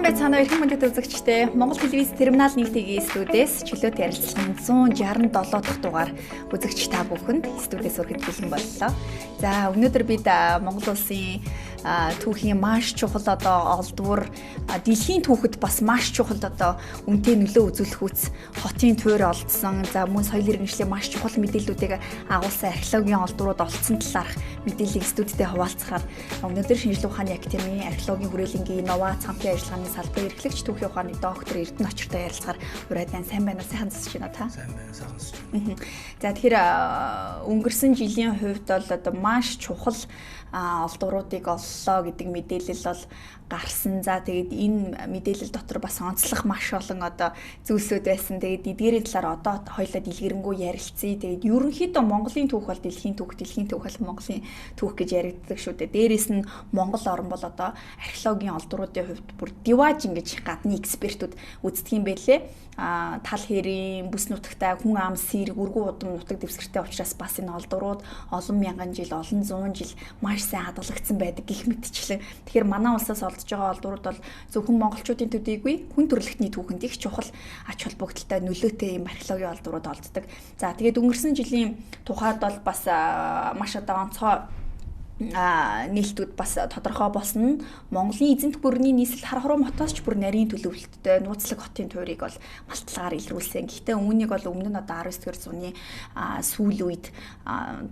Сайн байцгаана уу эрхэм хүндэт үзэгчдээ. Монгол телевиз терминал 1-ийн студиэс чөлөөт ярилцлагын 167 дахь дугаар үзэгч та бүхэнд студиэс өргөд бэлэн боллоо. За өнөөдөр бид Монгол улсын түүхийн маш чухал олдвор дэлхийн түүхэд бас маш чухал үнэтэй нөлөө үзүүлэх үс хотын тойр олдсон. За мөн соёл иргэншлийн маш чухал мэдээллүүдийг агуулсан археологийн олдврууд олдсон талаарх мэдээллийг студидтэй хуваалцахаар өнөөдөр Шинжлэх ухааны академийн археологийн хүрээлэнгийн инновац хамтын ажиллагааны салбарын эрхлэгч түүхийн ухааны доктор Эрдэнэ очиртой ярилцахаар урайдан сайн байна уу? Сайхан сонсож байна та? Сайн байна, сайхан сонсож байна. За тэгэхээр өнгөрсөн жилийн хувьд бол маш чухал олдвруудыг оллоо гэдэг мэдээлэл бол гарсан. За тэгээд энэ мэдээлэл дотор бас онцлох маш олон зүйлсүүд байсан. Тэгээд эдгээрийн талаар одоо хоёулаа дэлгэрэнгүй ярилцъя. Тэгээд ерөнхийдөө Монголын түүх бол дэлхийн түүх бол Монголын түүх гэж яригддаг шүү дээ. Дээрээс нь Монгол орн бол археологийн олдвруудын хувьд бүр диваж ингэж гадны экспертүүд үздэг юм байлээ. Тал хэрийн бүс нутагтай хүн ам сэрэг үргүү удам нутаг дэвсгэртэй учраас бас энэ олдврууд олон мянган жил, олон зуун жил маш сайн хадгалагдсан байдаг гэх мэтчлэн. Тэгэхээр манай улсаас олдож байгаа олдврууд бол зөвхөн монголчуудын төдийгүй хүн төрөлхтний түүхэнд их чухал ач холбогдолтой нөлөөтэй юм археологийн олдврууд олддог. За тэгээд өнгөрсөн жилийн тухайд бол бас маш онцгой нээлтүүд бас тодорхой болсон. Монголын эзэнт гүрний нийслэл хар хоруу мотоос ч бүр нарийн төлөвлөлттэй нууцлаг хотын туурийг бол малтлагаар илрүүлсэн. Гэхдээ үүнийг бол өмнө нь 19-р зууны сүүл үед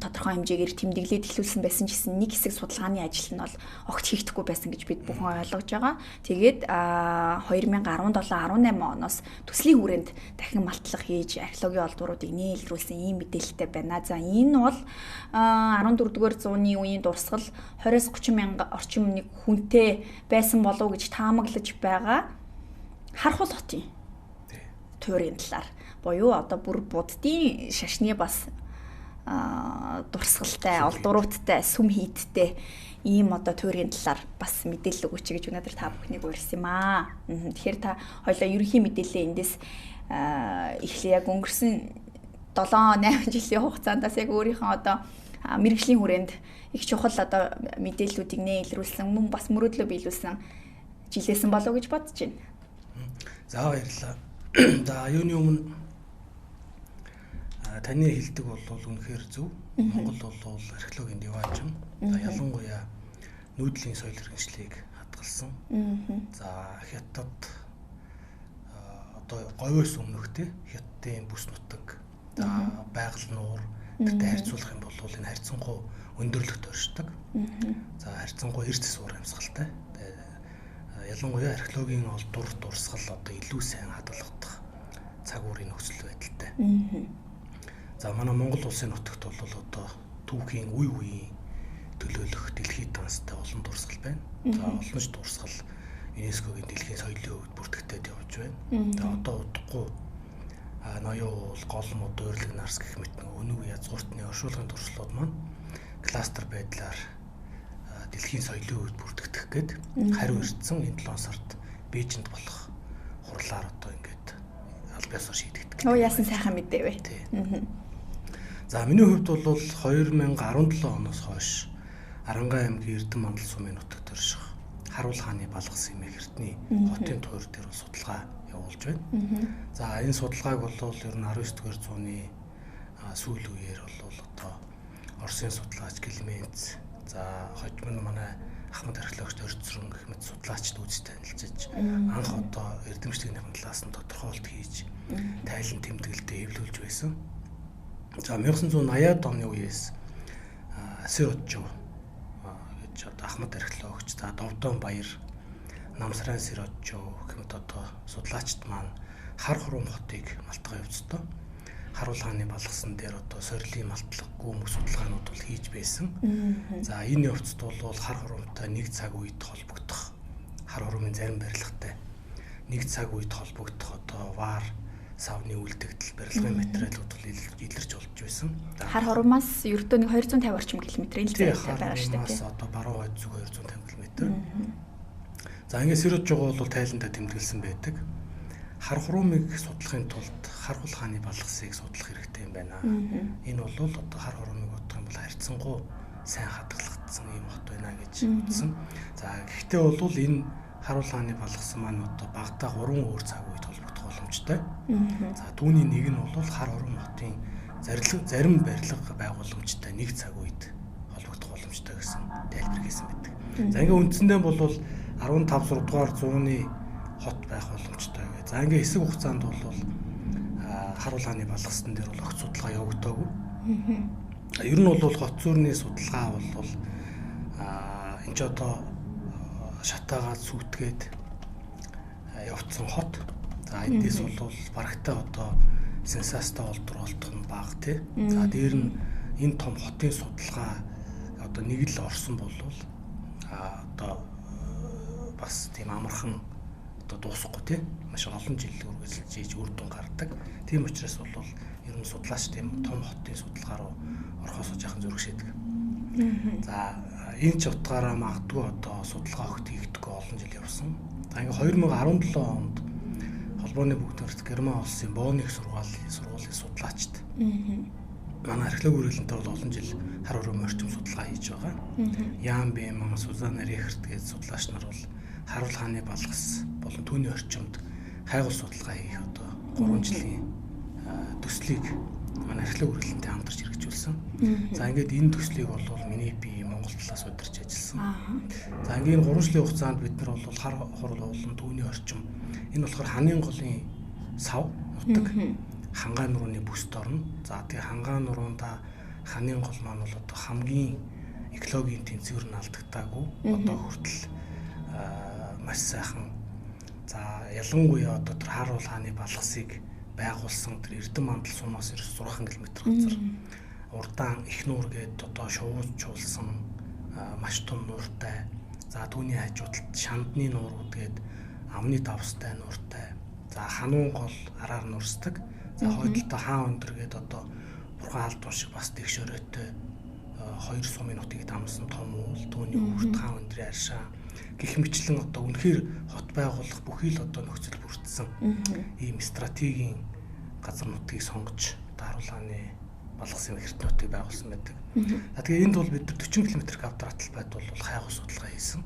тодорхой хэмжээгээр тэмдэглээд эхлүүлсэн байсан гэсэн нэг хэсэг судалгааны ажил нь бол огт хийгдэхгүй байсан гэж бид бүхэн ойлгож байгаа. Тэгээд 2017-18 оноос төслийн хүрээнд дахин малтлах хийж археологийн олдвруудыг нээлтруулсэн ийм мэдээлэлтэй байна. За энэ бол 14-р зууны үеийн дурсгал 20-30 мянга орчим нэг хүнтэй байсан болов уу гэж таамаглаж байгаа Хархуул хотын туурын талаар буюу бүр буддын шашны бас дурсгалтай, олдвруудтай, сүм хийдтэй ийм туурын талаар бас мэдээлэл өгөөч гэж өнөөдөр та бүхнийг урьсан юм аа. Тэгэхээр та хоёлаа ерөнхий мэдээлэлээ эндээс эхлэе. Яг өнгөрсөн 7-8 жилийн хугацаанд яг өөрийнхөө мэргэжлийн хүрээнд их чухал мэдээллүүдийг илрүүлсэн мөн бас мөрөөдлөө биелүүлсэн жилээсэн болов уу гэж бодож байна. За баярлалаа. За юуны өмнө таны хэлдэг бол үнэхээр зөв. Монгол бол археологийн диважин. За ялангуяа нүүдлийн соёл иргэншлийг хадгалсан. За Хятад говьоос өмнөхтэй Хятадын бүс нутаг. За байгаль нуур гэдэг харьцуулах юм бол энэ харьцангуй өндөрлөгт оршдог. За харьцангуй эрт засвар амьсгалтай. Ялангуяа археологийн олдвор дурсгал илүү сайн хадгалагдах цаг үеийн нөхцөл байдалтай. За манай Монгол улсын нутагт бол түүхийн үе үеийн төлөөлөх дэлхийд данстай олон дурсгал байна. За олон ч дурсгал ЮНЕСКОгийн дэлхийн соёлын өвд бүртгэгдээд явж байна. За удахгүй ноён уул, голмод, дуурлаг нарс гэх мэт өнөг язгууртны оршуулгын туршлууд маань кластер байдлаар дэлхийн соёлын өвд бүртгэгдэх гээд хариу ирсэн энэ 7 сард Бээжинд болох хурлаар ингээд аль биесээр шийдэгдэх. Яасан сайхан мэдээвэ. За миний хувьд бол 2017 оноос хойш Арангаан аймгийн Эрдэнэ мандал сумын нутагт орших Харуул хааны балгас эмээх эртний хотын тойр дээр судалгаа явуулж байна. За энэ судалгааг бол ер нь 19-р зууны сүүл үеэр бол Оросын судлаач Гэлменц, за хожим манай Ахмад археологч Орцрон гэх мэт судлаачд үзэж танилцж анх эрдэмчлэгний талаас нь тодорхойлт хийж тайлан тэмдэглэлтэй эвлүүлж байсан. За 1980-ад оны үеэс Сэротжо гэж Ахмад археологч, за Довдон Баяр, Намсран Сэротжо гэх мэт судлаачд маань хар хором хотыг малтгаа явуулсан. Харуул хааны балгасан дээр сорилын малтлах гүмх судалгаанууд бол хийж байсан. За энэ явцд бол хар хоромтой нэг цаг үед холбогдох, хар хоромын зарим барилгатай нэг цаг үед холбогдох ваар савны үлдэгдэл барилгын материалууд бол илэрч болж байсан. Хар хоромоос ердөө нэг 250 орчим километрийн зайтай байгаа шүү дээ. Баруун хойд зүг 250 км. За ингээд Сэротжого бол тайландаа тэмдэглэсэн байдаг. Хар хоромыг судлахын тулд Харуул хааны балгасыг судлах хэрэгтэй юм байна. Энэ бол хар хоромыг бодох юм бол харьцангуй сайн хадгалагдсан юм хот байна гэж үзсэн. За гэхдээ бол энэ Харуул хааны балгасан маань одоо багадаа 3 өөр цаг үед холбогдох боломжтой. За түүний нэг нь бол хар хором хотын зарим барилга байгууламжтай нэг цаг үед холбогдох боломжтой гэсэн тайлбар хийсэн байдаг. За ингээ үндсэндээ бол 15 дугаар зууны хот байх боломжтой гэ. За ингээ хэсэг хугацаанд бол харуул хааны балгасан дээр бол огт судалгаа явагдаагүй. Ер нь бол хот зүрний судалгаа бол энэ ч одоо шатаагаа сүйтгээд явцсан хот. За эндээс бол барагтаа одоо сенсацтай олдруулах нь бага тий. За дээр нь энэ том хотын судалгаа одоо нэг л орсон бол одоо бас тийм амархан одоо дуусахгүй тий. Маш олон жил үргэлжлэж ийж үр дүн гардаг. Тийм учраас бол ер нь судлаач тийм том хотын судалгаа руу орохоос жоохон зөрөгшөөдөг. За энэ ч утгаараа магадгүй одоо судалгаа огт хийгдэггүй олон жил явсан. За ингээ 2017 онд холбооны бүгд нэрт Герман улсын Бонних сургуулийн судлаачд манай археологи үргэлжлэнтэй бол олон жил хар хором орчим судалгаа хийж байгаа. Ян Бэмэн, Сузана Рихерт гээд судлаач нар бол харуул хааны балгас болон түүний орчимд хайгуул судалгаа хийх одоо 3 жилийн төслийг манай археологи үргэлжлэнтэй хамтарч хэрэгжүүлсэн. За ингээд энэ төслийг бол миний би Монгол талаас удирч ажилласан. За ингээд 3 жилийн хугацаанд бид нар бол хар хорол болон түүний орчим энэ болохоор ханын голын сав нутаг хангаан нурууны бүсд орно. За тэгээ хангаан нуруунда ханын гол маань бол одоо хамгийн экологийн тэнцвэр нь алдагдаагүй одоо хүртэл маш сайхан. За ялангуяа одоо тэр харуул хааны балгасыг байгуулсан тэр Эрдэнэ мандал сумаас 6 км газар урдаан их нуур гээд одоо шувуулсан маш том нууртай. За түүний хажуудалд шандны нуурууд гээд амны давстай нууртай. За хануун гол араар нуурсдаг. За хойдолтой хаан өндөр гээд одоо бурхан алд шиг бас тэгш өрөөтэй 2 сумын нутгийг дамсан том уул түүний үрт хаан өндрийн аршаа гэх мэтлэн одоо үнэхээр хот байгуулах бүхий л одоо нөхцөл бүрдсэн ийм стратегийн газар нутгийг сонгож харуул хааны балгасан эрт нутгийг байгуулсан байдаг. За тэгээ энд бол бид 40 км квадратл байд бол хайгуул судалгаа хийсэн.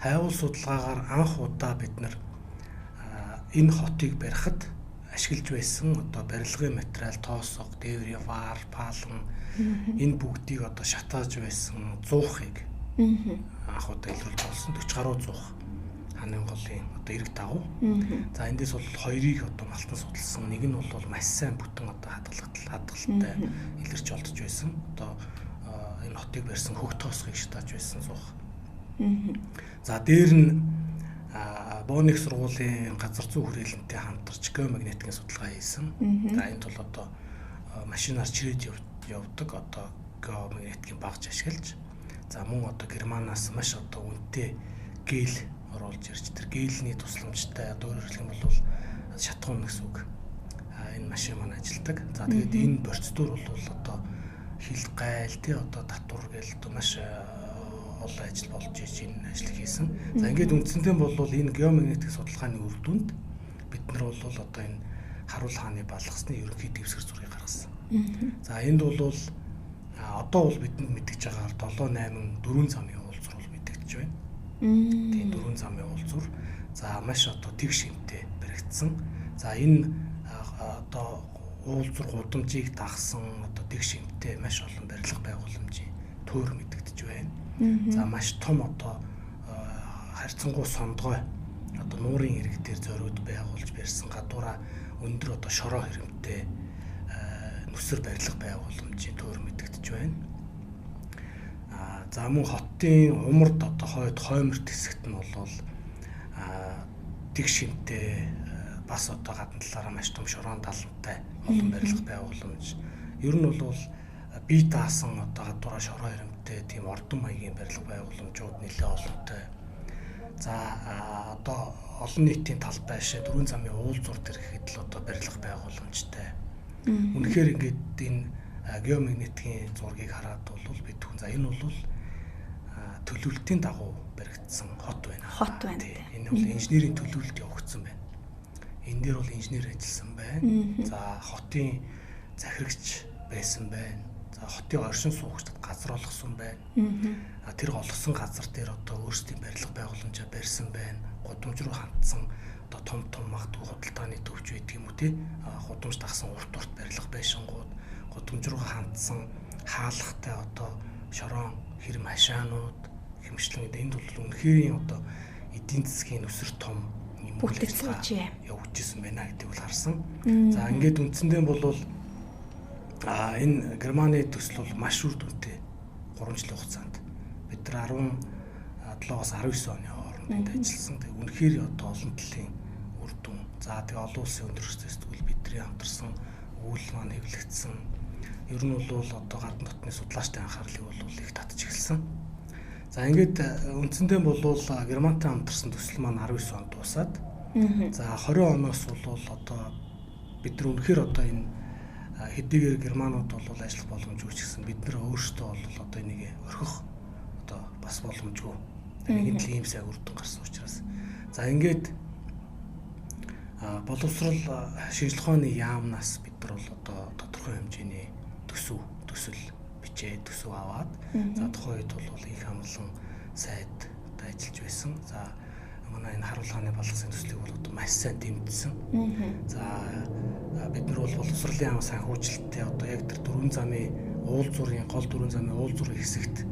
Хайгуул судалгаагаар анх удаа бид нар энэ хотыг барихад ашиглаж байсан одоо барилгын материал тоосго, дээврийн вар, палан энэ бүгдийг одоо шатааж байсан зуухыг анх удаа илрүүлж болсон 40 гаруй зуух ханын голын одоо эрг дагуу. За эндээс бол хоёрыг одоо малтан судалсан. Нэг нь бол маш сайн бүтэн одоо хадгалтай илэрч олдож байсан. Одоо энэ хотыг барьсан хөх тоосгыг шатааж байсан зуух. За дээр нь Бонних сургуулийн газар зүй хүрээлэнтэй хамтарч геомагнетикийн судалгаа хийсэн. За энд бол одоо машинаар чирээд явдаг одоо геомагнетикийн багж ашиглаж. За мөн одоо Германаас маш одоо үнэтэй гэл оруулж ирж тэр гээлний тусламжтай одоо өөрөөр хэлэх юм бол шатгуун гэсэн үг. Энэ машин маань ажилладаг. За тэгээд энэ процедур бол одоо хил гайл тий одоо татвар гээл одоо маш олон ажил болж энэ ажил хийсэн. За ингээд үндсэндээ бол энэ геомагнетик судалгааны үр дүнд бид нар бол одоо энэ харуул хааны балгасны ерөнхий дэвсгэр зургийг гаргасан. За энд бол одоо бол бидэнд мэдгэж байгаа 7-8 4 замын уулзур бол мэдэгдэж байна. Тийм 4 замын уулзур. За маш одоо тэг шимтэй баригдсан. За энэ одоо уулзур гудамжийг дагсан одоо тэг шимтэй маш олон барилга байгууламжийн төр мэдэгдэж байна. За маш том одоо харьцангуй сондгой одоо нуурын ирэг дээр зориуд байгуулж барьсан гадуура өндөр одоо шороо хэрэмтэй нүсэр барилга байгууламжийн төр мэдэгдэж байна. За мөн хотын умард одоо хойморт хэсэгт нь бол тэг шинтэй бас одоо гадна талаараа маш том шороон талантай олон барилга байгууламж. Ер нь бол бие даасан одоо гадуура шороо хэрэмтэй тийм ордон маягийн барилга байгууламжууд нэлээд олонтой. За одоо олон нийтийн талбай шээ 4 замын уулзур төр гэхэд л одоо барилга байгууламжтай. Үнэхээр ингээд энэ геомагнетикийн зургийг хараад бол бид хүн за энэ бол төлөвлөлтийн дагуу баригдсан хот байна. Хот байна. Энэ бол инженерийн төлөвлөлт явагдсан байна. Энэ дээр бол инженер ажилласан байна. За хотын захирагч байсан байна. За хотын оршин суугчдад газар олгосон байна. Тэр олгосон газар дээр одоо өөрсдийн барилга байгууламжаа барьсан байна. Гудамж руу хандсан одоо том магадгүй худалдааны төвч байдаг юм уу тий? Гудамж дагсан урт барилга байшингууд, гудамж руу хандсан хаалгатай одоо шорон хэрэм хашаанууд хэмжлэн энд бол үнэхээр одоо эдийн засгийн өсөр том юм явагдчихсан байна гэдэг бол харсан. За ингээд үндсэндээ бол энэ Германы төсөл бол маш үр дүнтэй 3 жилийн хугацаанд бид нар 17-аас 19 оны хооронд ажилласан. Тэг үнэхээр одоо олон талын үр дүн. За тэг олон улсын өндөрчтэй сэтгүүл бидний хамтарсан үйл маань хэвлэгдсэн. Ер нь бол одоо гадны дотны судлаачдын анхаарлыг бол их татж эхэлсэн. За ингээд үндсэндээ бол Германтай хамтарсан төсөл маань 19 онд дуусаад за 20 оноос бол одоо бид нар үнэхээр одоо энэ хэдийгээр Германууд бол ажиллах боломжгүй ч гэсэн бид нар өөрсдөө бол одоо энийг орхих одоо бас боломжгүй. Нэг л ийм сайн үр дүн гарсан учраас за ингээд боловсрол шинжилгээ ухааны яамнаас бид нар бол одоо тодорхой хэмжээний төсөв бичээд төсөв аваад за тухайн үед бол их амлан сайд ажиллаж байсан. За манай энэ харуулгааны балгасан төслийг бол одоо маш сайн дэмжсэн. За бид нар бол боловсролын ам санхүүжилттэй одоо яг тэр гол 4 замын уул зургийн хэсэгт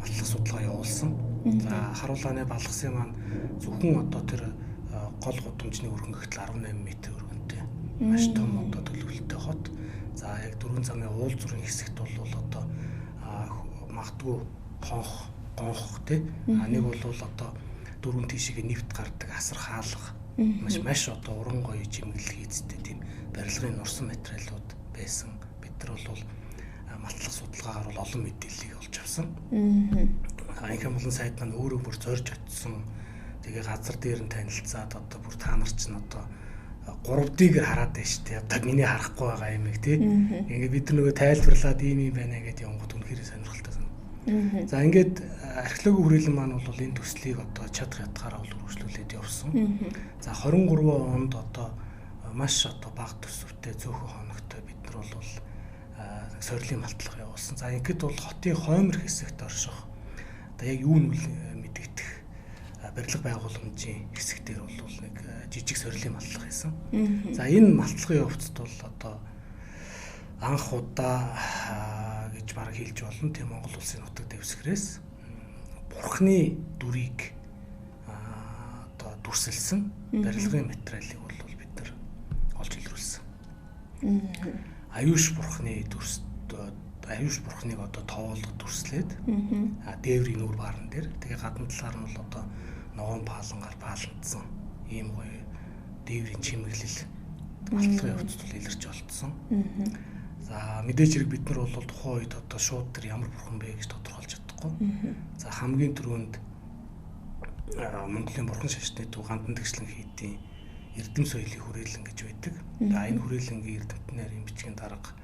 матлах судалгаа явуулсан. За харуулгааны балгасын маань зөвхөн одоо тэр гол гудамжны өргөн гэтэл 18 м өргөнтэй маш том одоо төлөвлөлттэй хот. За яг 4 замын уул зургийн хэсэгт бол одоо магадгүй гонх тий. Нэг бол одоо 4 тийшээ нэвт гардаг асар хаалга маш одоо уран гоё чимэглэл хийцтэй тийм барилгын нурсан материалууд байсан. Бид нар бол матлах судалгаагаар бол олон мэдээллийг олж авсан. Инхэм болон сайд маань өөрөө бүр зорж очсон. Тэгээ газар дээр нь танилцаад одоо бүр та нар ч н одоо 3D-гээр хараад байна шүү дээ. Одоо миний харахгүй байгаа юм тий. Ингээ бид нөгөө тайлбарлаад ийм байна гэдэг юмгууд үнэхээр сонирхолтой санагдав. За ингээд археологийн хүрээлэн маань бол энэ төслийг одоо чадах ятгаараа бол үргэлжлүүлээд явсан. За 23 онд одоо маш одоо бага төсөвтэй зөөхөн хоногтой бид нар бол сорилын малтлага явуулсан. За ингээд бол хотын хоймор хэсэгт орших одоо яг юу нь мэдэгдэх барилга байгууламжийн хэсэгтэр бол нэг жижиг сорилын малтлага хийсэн. За энэ малтлагын явцад бол одоо анх удаа гэж бараг хэлж болно. Тийм Монгол улсын нутаг дэвсгэрээс бурхны дүрийг одоо дүрсэлсэн барилгын материалыг бол бид нар олж илрүүлсэн. Аюуш бурхныг одоо тоолгод дүрслээд дээврийн нүр баарн дээр тэгээ гадна талаар нь бол одоо ногоон паалангаар пааландсан ийм гоё дээврийн чимэглэл малтлагын явцад бол илэрч олдсон. За мэдээж хэрэг бид нар бол тухайн үед одоо шууд тэр ямар бурхан бэ гэж тодорхойлж чадахгүй. За хамгийн түрүүнд Монголын бурхан шашны төв гандан тэгшлэн хийдийн эрдэм соёлын хүрээлэн гэж байдаг. За энэ хүрээлэнгийн эрдэмтнээр юм бичгийн дарга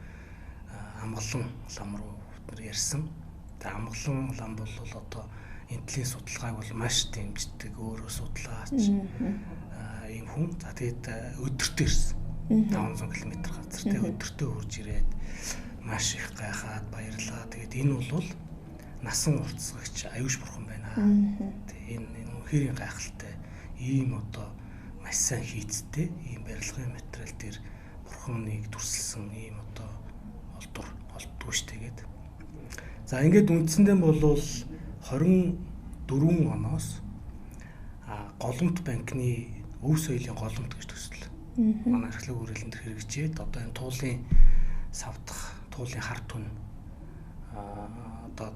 амгалан лам руу бид нар ярьсан. За амгалан лам бол одоо энтлийн судалгааг бол маш дэмждэг, өөрөө судлаач ийм хүн. За тэгээд өдөртөө ирсэн. 500 км газар тэгээд өдөртөө хурж ирээд маш их гайхаад баярлаа. Тэгээд энэ бол насан уртсагч аюуш бурхан байна. Тэгээд энэ үнэхээр гайхалтай ийм одоо маш сайн хийцтэй ийм барилгын материал дээр бурханыг дүрсэлсэн ийм одоо олдгүй штэ гээд. За ингээд үндсэндээ бол 24 оноос голомт банкны өв соёлын голомт гэж төсөл манай археологийн хүрээлэнд хэрэгжээд одоо энэ туулын савдах, туулын хар түн одоо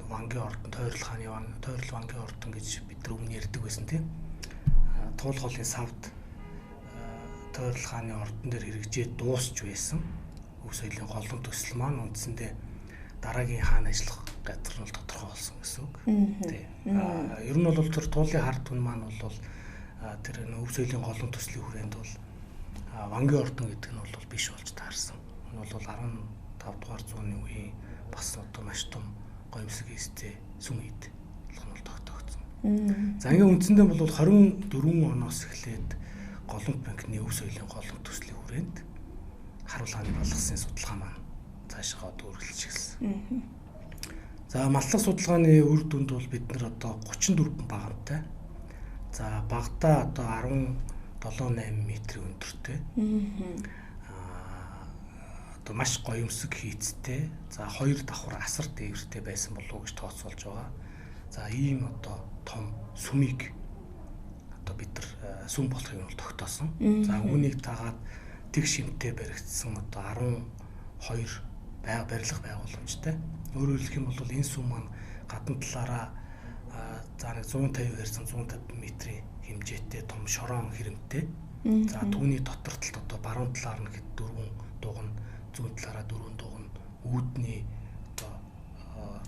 вангийн ордон, тойрол вангийн ордон гэж бид нар өмнө ярьдаг байсан тийм. Туул голын савд тойрол хааны ордон дээр хэрэгжээд дуусч байсан. Өв соёлын голомт төсөл маань үндсэндээ дараагийн хаан ажиллах газар нь тодорхой болсон гэсэн үг. Тийм. Ер нь бол тэр туулын хар түн маань бол тэр өв соёлын голомт төслийн хүрээнд бол вангийн ордон гэдэг нь бол биш болж таарсан. Энэ бол 15 дугаар зууны үеийн бас одоо маш том гоёмсог хийстэй сүм хэд болох нь бол тогтоогдсон. За ингээ үндсэндээ бол 24 оноос эхлээд голомт банкны өв соёлын голомт төслийн хүрээнд харуулгааны балгасын судалгаа маань цаашаа үргэлжлэж гисэн. За маллах судалгааны үр дүнд бол бид нар одоо 34 багантай. За багтаа одоо 17-8 метрийн өндөртэй. Одоо маш гоёмсог хийцтэй. За 2 давхар асар дээвэртэй байсан болов уу гэж тооцоолж байгаа. За ийм одоо том сүмийг одоо бид нар сүм болохыг нь тогтоосон. За үүнийг дагаад тэг шимтэй баригдсан одоо 12 барилга байгууламжтай. Өөрөөр хэлэх юм бол энэ сүм маань гадна талаараа за 150 хэрсэн 150 метрийн хэмжээтэй том шорон хэрэмтэй. За түүний дотор талд одоо баруун талаар нь хэд 4 дугна, зүүн талаараа 4 дугна, үүдний одоо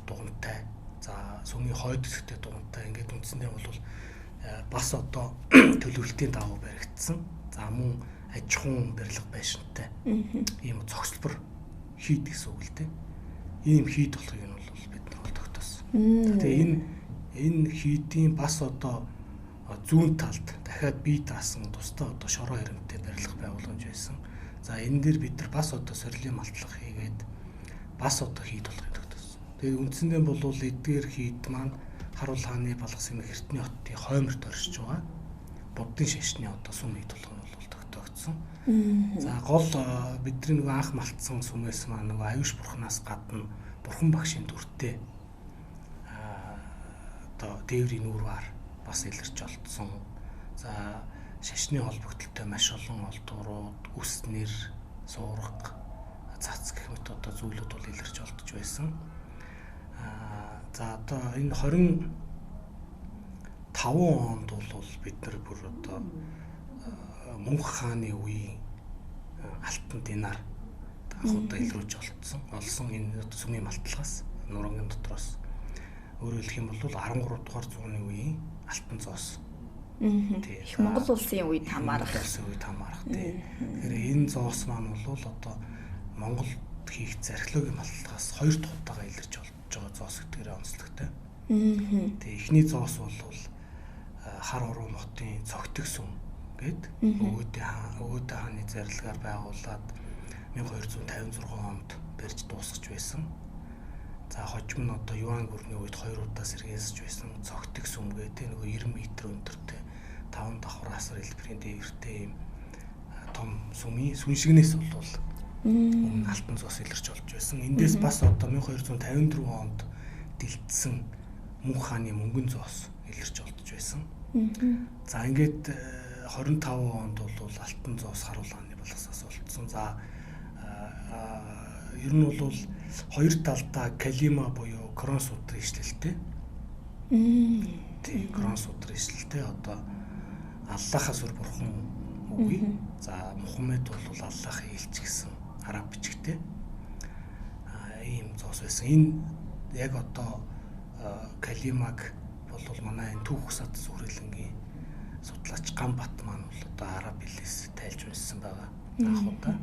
дугантай. За сүмийн хойд хэсэгтээ дугантай. Ингээд үндсэндээ бол бас одоо төлөвлөлтийн дагуу баригдсан. За мөн аж ахуйн барилга байшинтай. Ийм цогцлбор хийд гэсэн үг л дээ. Ийм хийд болохыг нь бол бид нар бол тогтоосон. Тэгээ энэ хийдийн бас одоо зүүн талд дахиад бие даасан тусдаа одоо шороо хэрэмтэй барилга байгууламж байсан. За энэ дээр бид нар бас одоо сорилын малтлах хийгээд бас одоо хийд болохыг тогтоосон. Тэгээ үндсэндээ бол эдгээр хийд маань Харуул хааны Балгас Эмх Эрдэнэ хотын хойморт оршиж байгаа. Буддын шашны одоо сүм хийд болох нь бол тогтоогдсон. За гол бидний нөгөө анх малтсан сүмээс маань нөгөө аюуш бурхнаас гадна бурхан багшийн дүртэй одоо дээврийн нүүрвар бас илэрч олдсон. За шашны холбогдлолтой маш олон олдуурууд, үс нэр, суурга, цац гэх мэт одоо зүйлүүд бол илэрч олдож байсан. За одоо энэ 25 онд бол бид нар бүр одоо Мөнх хааны үеийн алтан динар анхудаа илрүүлж олсон энэ сүмийн малтлагаас нурангийн дотроос өөрөөр хэлэх юм бол 13 дугаар зууны үеийн алтан зоос. Их Монгол улсын үед хамаарах. Тийм. Тэгэхээр энэ зоос маань бол одоо Монголд хийх зархилоогийн малтлагаас 2 дахь удаага илэрч олж байгаа зоос гэдгээр онцлогтой. Тэгээ эхний зоос бол хар уруу хотын цогтөг сүм гээд өвөөдөө хааны зарилгаар байгуулад 1256 онд барьж дуусгаж байсан. За хожим нь одоо Юан гүрний үед 2 удаа сэргээсэж байсан цогтөг сүм гэдэг нөгөө 90 м өндөртэй 5 давхар асар хэлбэрийн дээвэртэй юм том сүмийн сүншигнээс бол өмнө алтан зоос илэрч олж байсан. Эндээс бас одоо 1254 онд дэлдсэн Мөнх хааны мөнгөн зоос илэрч олдож байсан. За ингээд 25 онд бол алтан зоос Харуул хааны Балгасаас олдсон. За ер нь бол хоёр талдаа калима буюу крон судрын ишлэлтэй. Тийм крон судрын ишлэлтэй одоо Аллахаас өр бурхан үгүй. За Мухаммед бол Аллахын элч гэсэн араб бичгтэй. Ийм зоос байсан. Энэ яг одоо калимаг бол манай энэ түүх сад сүрэлэнгийн судлаач Гамбат маань бол одоо араб хэлээс тайлж уншсан байгаа. Анхудаа.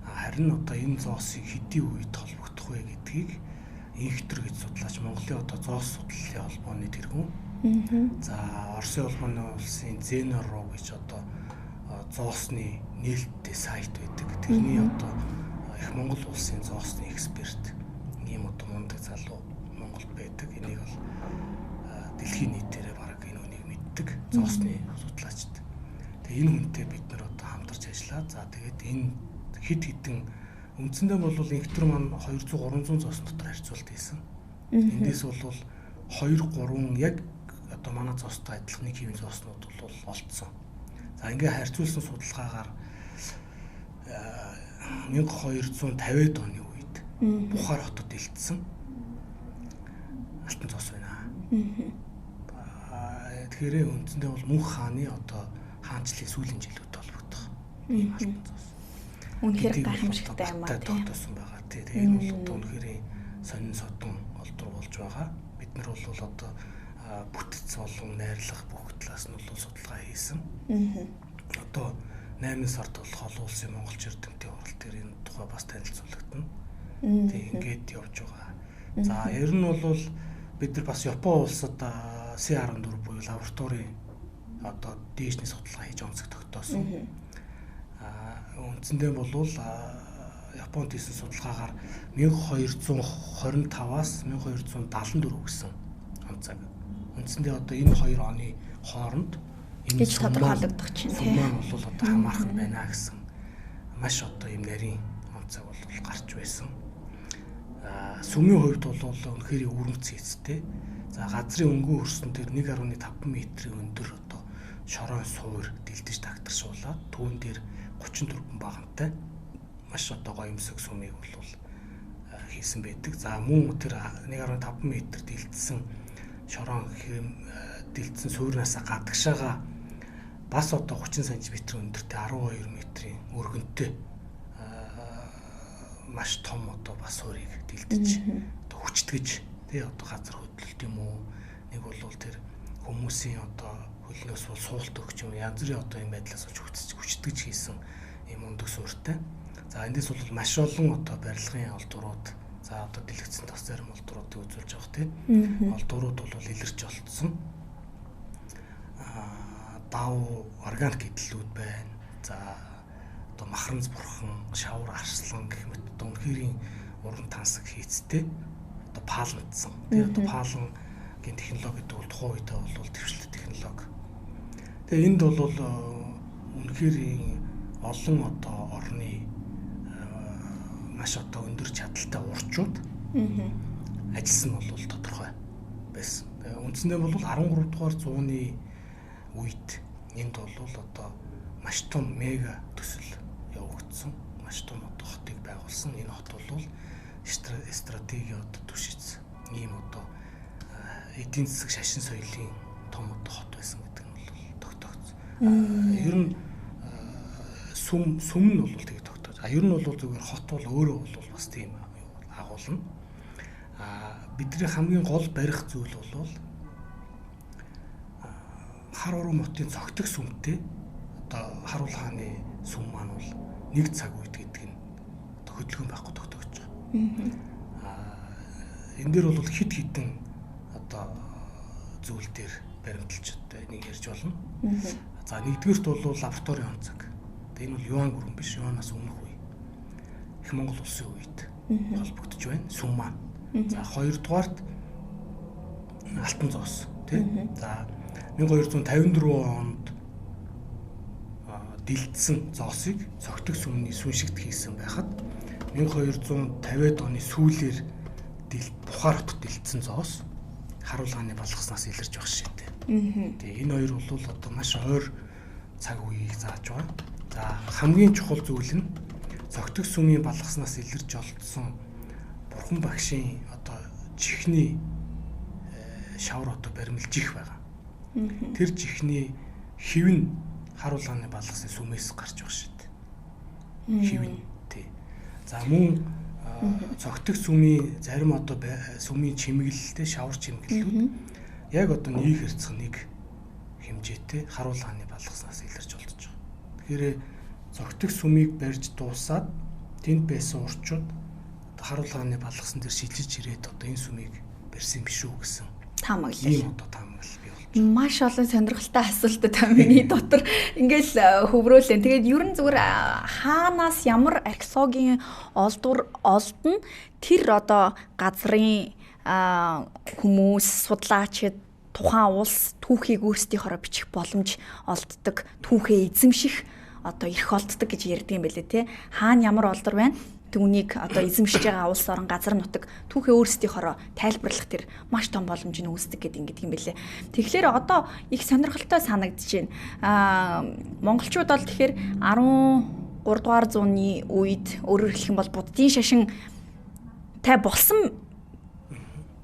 Харин одоо энэ зоосыг хэдийн үед холбогдох вэ гэдгийг инхтер гэж судлаач Монголын одоо зоос судлалын холбооны тэргүүн. За Оросын улманы улсын Зенорро гэж одоо зоосны нээлттэй сайт байдаг. Тэрний одоо их Монгол улсын зоосны эксперт ийм одоо мундаг залуу Монголд байдаг. Энийг бол дэлхийн нийтээрээ бараг энэ үнийг мэддэг зоосны судлаачд. Тэгээ энэ хүнтэй бид нар одоо хамтарч ажиллаад за тэгээд энэ хид хідэн үндсэндээ бол инхтер маань 200-300 зоосон дотор харьцуулт хийсэн. Эндээс бол 2-3 яг одоо манай зоостой адилхан нэг хэвийн зооснууд бол олдсон. За ингээ харьцуулсан судалгаагаар 1250-ад оны үед Бухар хотод дэлдсэн алтан зоос байна. Тэгэхээр үндсэндээ бол Мөнх хааны одоо хаанчлалын сүүлийн жилүүд холбогдох ийм алтан зоос. Үнэхээр гайхамшигтай юм аа тийм байгаа. Тэгээ энэ бол одоо үнэхээр сонин содон олдвор болж байгаа. Бид нар бол одоо бүтэц болон найрлах бүх талаас нь бол судалгаа хийсэн. Одоо 8 сард болох олон улсын монголч эрдэмтдийн хурал дээр энэ тухай бас танилцуулагдана. Тэг ингээд явж байгаа. За ер нь бол бид нар бас Япон улсад C14 буюу лабораторийн одоо дээшний судалгаа хийж онцлог тогтоосон. Үндсэндээ бол Японд хийсэн судалгаагаар 1225-аас 1274 гэсэн онцаг. Үндсэндээ одоо энэ хоёр оны хооронд энэ гэж тодорхойлогдох чинь тийм маань бол одоо хамаархан байна гэсэн маш одоо юм нарийн онцаг бол гарч байсан. Сүмийн хувьд бол үнэхээр өвөрмц хийцтэй. За газрын өнгөө хөрсөн дээр 1.5 метрийн өндөр одоо шорон суур дэлдэж тагтаршуулаад түүн дээр 34 багантай маш одоо гоё юмсэг сүмийг бол хийсэн байдаг. За мөн тэр 1.5 метр дэлдсэн шорон дэлдсэн суурнаас гадагшаага бас одоо 30 см өндөртэй 12 метрийн өргөнтэй маш том одоо бас суурийг дэлдэж одоо хүчтгэж тий одоо газар хөдлөлт юм уу нэг бол тэр хүмүүсийн одоо хөлнөөс бол суулт өгч юм янз бүрийн одоо юм байдлаас хүчтгэж хийсэн юм өндөг суурьтай. За эндээс бол маш олон одоо барилгын олдурууд за одоо дэлгэцэн тос зарим олдуруудыг үзүүлж байгаа тий. Олдурууд бол илэрч олдсон. Дав органик эдлүүд байна. За одоо махранц бурхан, шавар арслан гэх мэт одоо үнэхэрийн уран тансаг хийцтэй одоо паалнтсан. Тэгээ одоо паалнгийн технологи гэдэг бол тухайн үедээ бол дэвшилт технологи. Тэгээ энд бол үнэхэрийн олон одоо орны маш одоо өндөр чадaltaй урчууд ажилласан нь бол тодорхой байсан. Тэгээ үндсэндээ бол 13 дугаар зууны үед энд бол одоо маш том мега төсөл явагдсан. Маш том одоо хотыг байгуулсан. Энэ хот бол стратеги одоо түшиж ийм одоо эдийн засаг шашин соёлын том одоо хот байсан гэдэг нь бол тогтоогдсон. Ер нь сүм нь бол тэг тогтоож. Ер нь бол зүгээр хот бол өөрөө бол бас тийм агуулна. Бидний хамгийн гол барих зүйл бол хар уран хотын цогтөг сүмтэй одоо харуул хааны сүм маань бол нэг цаг үед гэдэг нь одоо хөдөлгөөн байхгүй тогтоогдож байгаа. Энэ дээр бол хит хитэн одоо зүйл дээр баримталж одоо энийг ярьж болно. За нэгдүгээрт бол лабораторийн онцаг. Энэ бол юан гүрэн биш, юанаас өмнөх үе. Их Монгол улсын үед холбогдож байна. Сүм маань. За хоёрдугаарт Алтан зоос тий. За 1254 онд дэлдсэн зоосыг цогтөг сүмний сүншигт хийсэн байхад 1250-ад оны сүүлээр Бухар хотод дэлдсэн зоос харуул хааны балгаснаас илэрч байх шийдэ. Тэгээ энэ хоёр бол одоо маш ойр цаг үеийг зааж байгаа. За хамгийн чухал зүйл нь цогтөг сүмийн балгаснаас илэрч олдсон Бурхан багшийн одоо чихний шавар одоо баримлж их байгаа. Тэр чихний хэв нь харуул хааны балгасан сүмээс гарч байгаа шүү дээ. Хэв нь тий. За мөн цогтөг сүмийн зарим одоо сүмийн чимэглэлтэй шавар чимэглэлүүд яг одоо нэг хэрцэх нэг хэмжээтэй харуул хааны балгаснаас илэрч олдож байгаа. Тэгэхээр цогтөг сүмийг барьж дуусаад тэнд байсан урчууд харуул хааны балгасан дээр шилжиж ирээд одоо энэ сүмийг барьсан биш үү гэсэн таамаглал. Ийм одоо таамаглал бий болж байна. Маш олон сонирхолтой асуултууд миний дотор ингээл хөврөөлэн. Тэгээд ер нь зүгээр хаанаас ямар археологийн олдвор олдно тэр одоо газрын хүмүүс судлаачид тухайн улс түүхийг өөрсдийнхоороо бичих боломж олддог, түүхээ эзэмших одоо эрх олддог гэж ярьдаг юм байлээ те. Хаана ямар олдор байна? Түүнийг одоо эзэмшиж байгаа улс орон газар нутаг түүхээ өөрсдийнхоороо тайлбарлах тэр маш том боломжийг үүсдэг гэдэг юм байлээ. Тэгэхээр одоо их сонирхолтой санагдаж байна. Монголчууд бол тэгэхээр 13 дугаар зууны үед өөрөөр хэлэх юм бол буддийн шашин тай болсон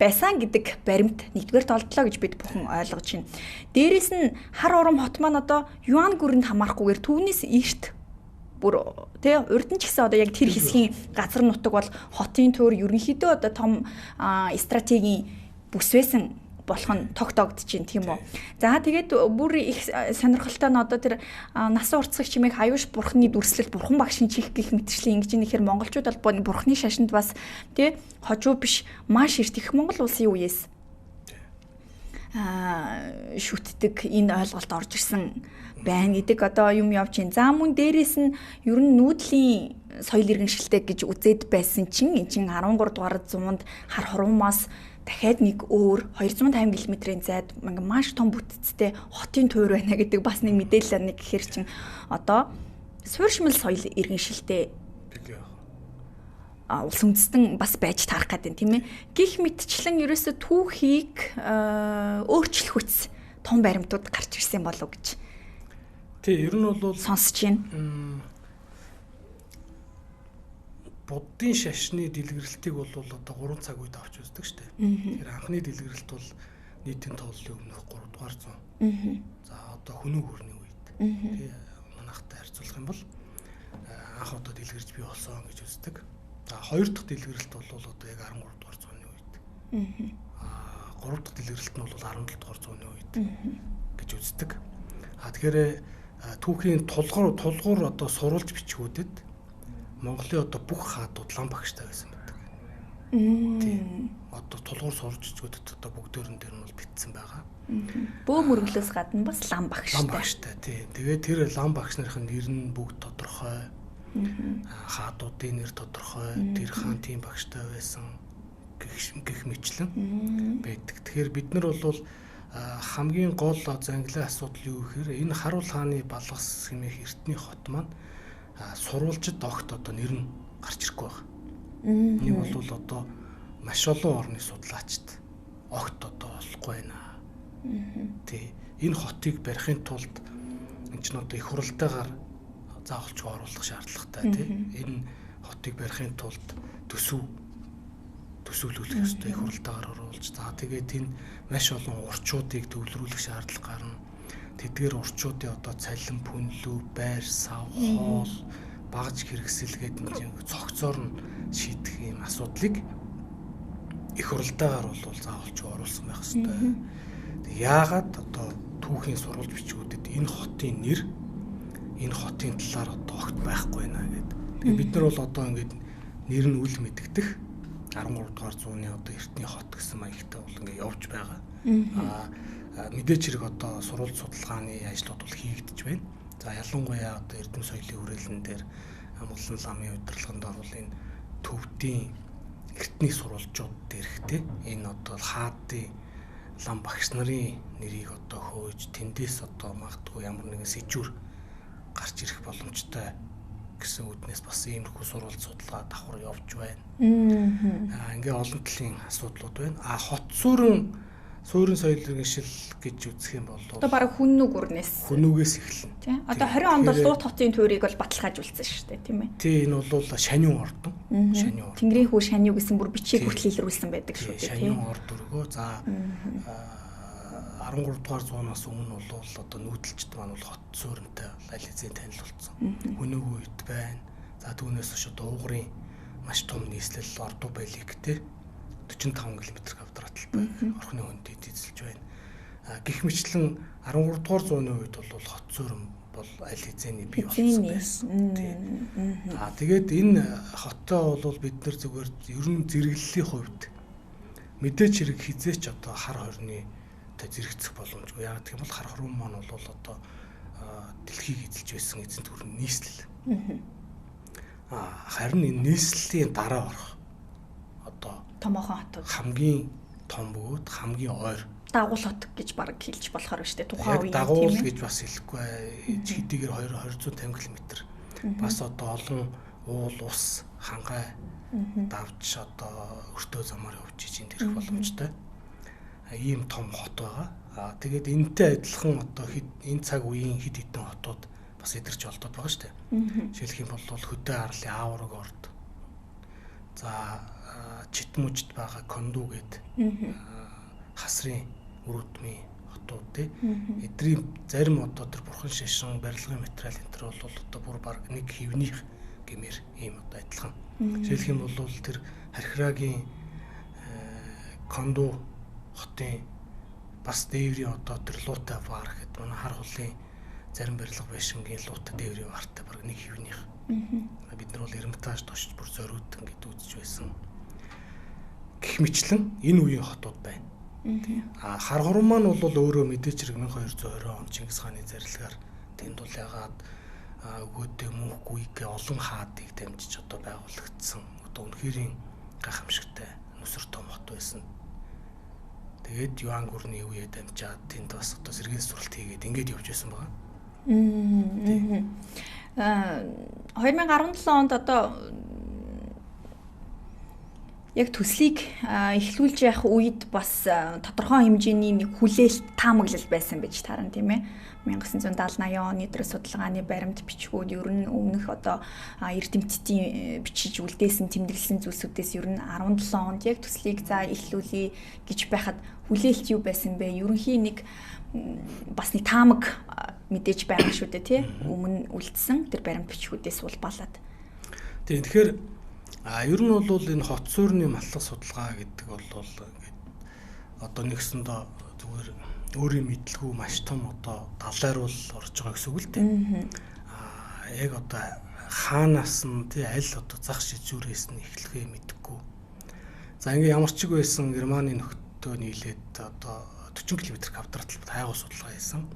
байсан гэдэг баримт нэгдүгээр толдлоо гэж бид бүхэн ойлгож байна. Дээрээс нь хар урам хот маань одоо юан гүрэнд хамаарахгүйгээр түүнээс эрт бүр тий урд нь ч гэсэн одоо яг тэр хэсгийн газар нутаг бол хотын төр ерөнхийдөө одоо том стратегийн бүс байсан болох нь тогтоогдож байна тийм үү. За тэгээд бүр их сонирхолтой нь одоо тэр насан уртсах чимээг хаюуш бурхны дүрслэлт бурхан багшин чих гэх мэтчлийн ингэж нэхэр монголчууд бол бурхны шашинд бас тий хожуу биш маш эрт их Монгол улсын үеэс шүтдэг энэ ойлголт орж ирсэн байна гэдэг одоо юм явж байна. За мөн дээрэс нь ер нь нүүдлийн соёл иргэншилтэй гэж үзээд байсан чинь эн чинь 13 дугаар зуунд хар хурмаас дахиад нэг өөр 250 км-ийн зайд маш том бүтцтэй хотын туур байна гэдэг бас нэг мэдээлэл нэг гэхэр чинь одоо суурьшмал соёл иргэншилтэй улс үндэстэн бас байж таарах гэдэг тийм ээ. Гэх мэтчлэн ерөөсө түүхийг өөрчлөх үс том баримтууд гарч ирсэн болов гэж. Тий, ер нь бол сонсож байна. Буддын шашны дэлгэрэлтийг бол одоо 3 цаг үед авч үздэг шүү дээ. Тэгэхээр анхны дэлгэрэлт бол нийтийн тооллын өмнөх 3 дугаар зуун. За одоо Хүнүү хүрний үед. Тий, манайхтай харьцуулах юм бол анх одоо дэлгэрж бий болсон гэж үздэг. За хоёр дахь дэлгэрэлт бол одоо яг 13 дугаар зууны үед. Гурав дахь дэлгэрэлт нь бол 17 дугаар зууны үед гэж үздэг. Тэгэхээр түүхийн тулгуур одоо сурвалж бичгүүдэд Монголын одоо бүх хаадууд лам багштай байсан байдаг. Тийм. Одоо тулгуур сурвалж бичгүүдэд одоо бүгдээрэн дээр нь бол бичсэн байгаа. Бөө мөрөглөөс гадна бас лам багштай. Лам багштай тийм. Тэгээд тэр лам багш нарын нэр нь бүгд тодорхой. Хаадуудын нэр тодорхой, тэр хаан тийм багштай байсан гэх мэтлэн байдаг. Тэгэхээр бид нар бол хамгийн гол зангилын асуудал юу гэхээр энэ Харуул хааны Балгас хэмээх эртний хот маань сурвалжид огт одоо нэр нь гарч ирэхгүй байна. Нэг бол одоо маш олон орны судлаачд огт одоо олохгүй байна. Тий. Энэ хотыг барихын тулд энэ ч одоо их хуралдаагаар заавалчгүй оруулах шаардлагатай тийм. Энэ хотыг барихын тулд төсөөлүүлэх ёстой их хуралдаагаар оруулж. За тэгээд энэ маш олон урчуудыг төвлөрүүлэх шаардлага гарна. Тэдгээр урчуудын одоо цалин, пүнлүү, байр, сав, хоол, багж хэрэгсэл гэдэг нэг цогцоор нь шийдэх юм асуудлыг их хуралдаагаар бол заавалчгүй оруулсан байх ёстой. Яагаад одоо түүхийн сурвалж бичгүүдэд энэ хотын нэр энэ хотын талаар одоо огт байхгүй наа гэдэг. Тэгээ бид нар бол одоо ингээд нэр нь үл мэддэх 13 дугаар зууны одоо эртний хот гэсэн маягтай бол ингээд явж байгаа. Мэдээч хэрэг одоо сурвалж судалгааны ажлууд бол хийгдэж байна. За ялангуяа одоо эрдэм соёлын хүрээлэн дээр Монголын ламын удирдлаганд орвол энэ төвдийн эртний сурвалжууд дээрхтэй энэ одоо хаадын лам багш нарын нэрийг одоо хөөж тэндээс одоо магадгүй ямар нэгэн сэжүүр гарч ирэх боломжтой гэсэн үднээс бас иймэрхүү сурвалж судалгаа давхар явж байна. Ингээ олон талын асуудлууд байна. Хот суурин соёл иргэншил гэж үзэх юм бол одоо бараг хүнүүгээс эхэлнэ. Тий. Одоо 20 онд бол Луут хотын тойрыг бол баталгаажуулсан шүү дээ, тийм ээ. Тий, энэ бол шаниун ордон. Шаниун. Тэнгэрийн хүү шаниу гэсэн бүр бичиг хүртэл илрүүлсэн байдаг шүү дээ, тий. Шаниун орд өргөө. За 13 дугаар зуунаас өмнө бол одоо нүүдэлчд маань бол хот сууринтай аль хэзээ танил болсон. Хүнүүг үед байна. За түүнээс хойш одоо уугарын маш том нийслэл Ордуу Баликтэй 45 км квадраттай орхны хүнд эзэлж байна. Гэх мэтлэн 13 дугаар зууны үед бол хот суурин бол аль хэзээний бий болсон байсан. Тэгээд энэ хоттой бол бид нар зүгээр ер нь зэрэглэлийн хувьд мэдээч хэрэг хизээч одоо хар хорны зэрэгцэх боломжгүй. Яг гэх юм бол хар хорон маань бол одоо дэлхийг эзэлж байсан эзэн төрийн нийслэл. Харин энэ нийслэлийн дараа орох одоо томоохон хотод хамгийн том бөгөөд хамгийн ойр дагуул хот гэж баг хэлж болохоор ба штэ тухайн үеийн дагуул гэж бас хэлэхгүй хэдийгээр 250 км бас одоо олон уул ус хангай давж одоо өртөө замаар явж ижин ирэх боломжтой ийм том хот байгаа. Тэгээд энэтэй адилхан одоо энэ цаг үеийн хэд хэдэн хотууд бас эдэрч олдоод байгаа штэ. Жишээлх юм бол Хөдөө арлын Аавраг орд. За Читмүжид байгаа Конду гээд хасрын өрөөдмийн хотууд тий. Эдрийн зарим одоо тэр бурхан шашин барилгын материал энэ төр бол одоо бүр баг нэг хэвнийх гэмээр ийм одоо адилхан. Жишээлх юм бол тэр Хархирагийн Конду хотын бас дээврийн одоо тэр Луутай бар гэдэг манай хар хулын зарим барилга байшингийн Луутай дээврийн бартай баг нэг хэвнийх. Бид нар бол Эрмитаж тошч бүр зориуд ингээд үзэж байсан. Гэх мэтлэн энэ үеийн хотууд байна. Хар хуран маань бол өөрөө мэдээч хэрэг 1220 он Чингис хааны зарилгаар тэнд бол ягаад өгөөдөө мөнхгүйгээ олон хаадыг дамжиж одоо байгуулагдсан. Одоо үнэхээр гайхамшигтай нүсэр том хот байсан. Тэгээд Юан гүрний үеэ дамжаад тэнд бас одоо сэргийн суралт хийгээд ингэж явж байсан байгаа. 2017 онд одоо яг төслийг эхлүүлж явах үед бас тодорхой хэмжээний нэг хүлээлт таамаглал байсан байж таарна тийм ээ. 1970-80 оны өдрөө судалгааны баримт бичгүүд ер нь өмнөх одоо эрдэмтдийн бичиж үлдээсэн тэмдэглэсэн зүйлсүүдээс ер нь 17 онд яг төслийг за эхлүүлье гэж байхад хүлээлт юу байсан бэ? Ерөнхийн нэг бас нэг таамаг мэдээж байгаа шүү дээ тий. Өмнө үлдсэн тэр баримт бичгүүдээс улбалаад. Тэгэхээр ер нь бол энэ хот суурны маллах судалгаа гэдэг бол ингээд одоо нэгсэндээ зүгээр өөрийн мэдлгүй маш том одоо далайруул орж байгаа гэсэн үг л дээ. Яг одоо хаанаас нь тий аль одоо зах шижүүрээс нь эхлэхээ мэдэхгүй. За ингээ ямар ч байсан Германы нөхдөд нийлээд одоо 40 км квадрат хайгуу судалгаа хийсэн.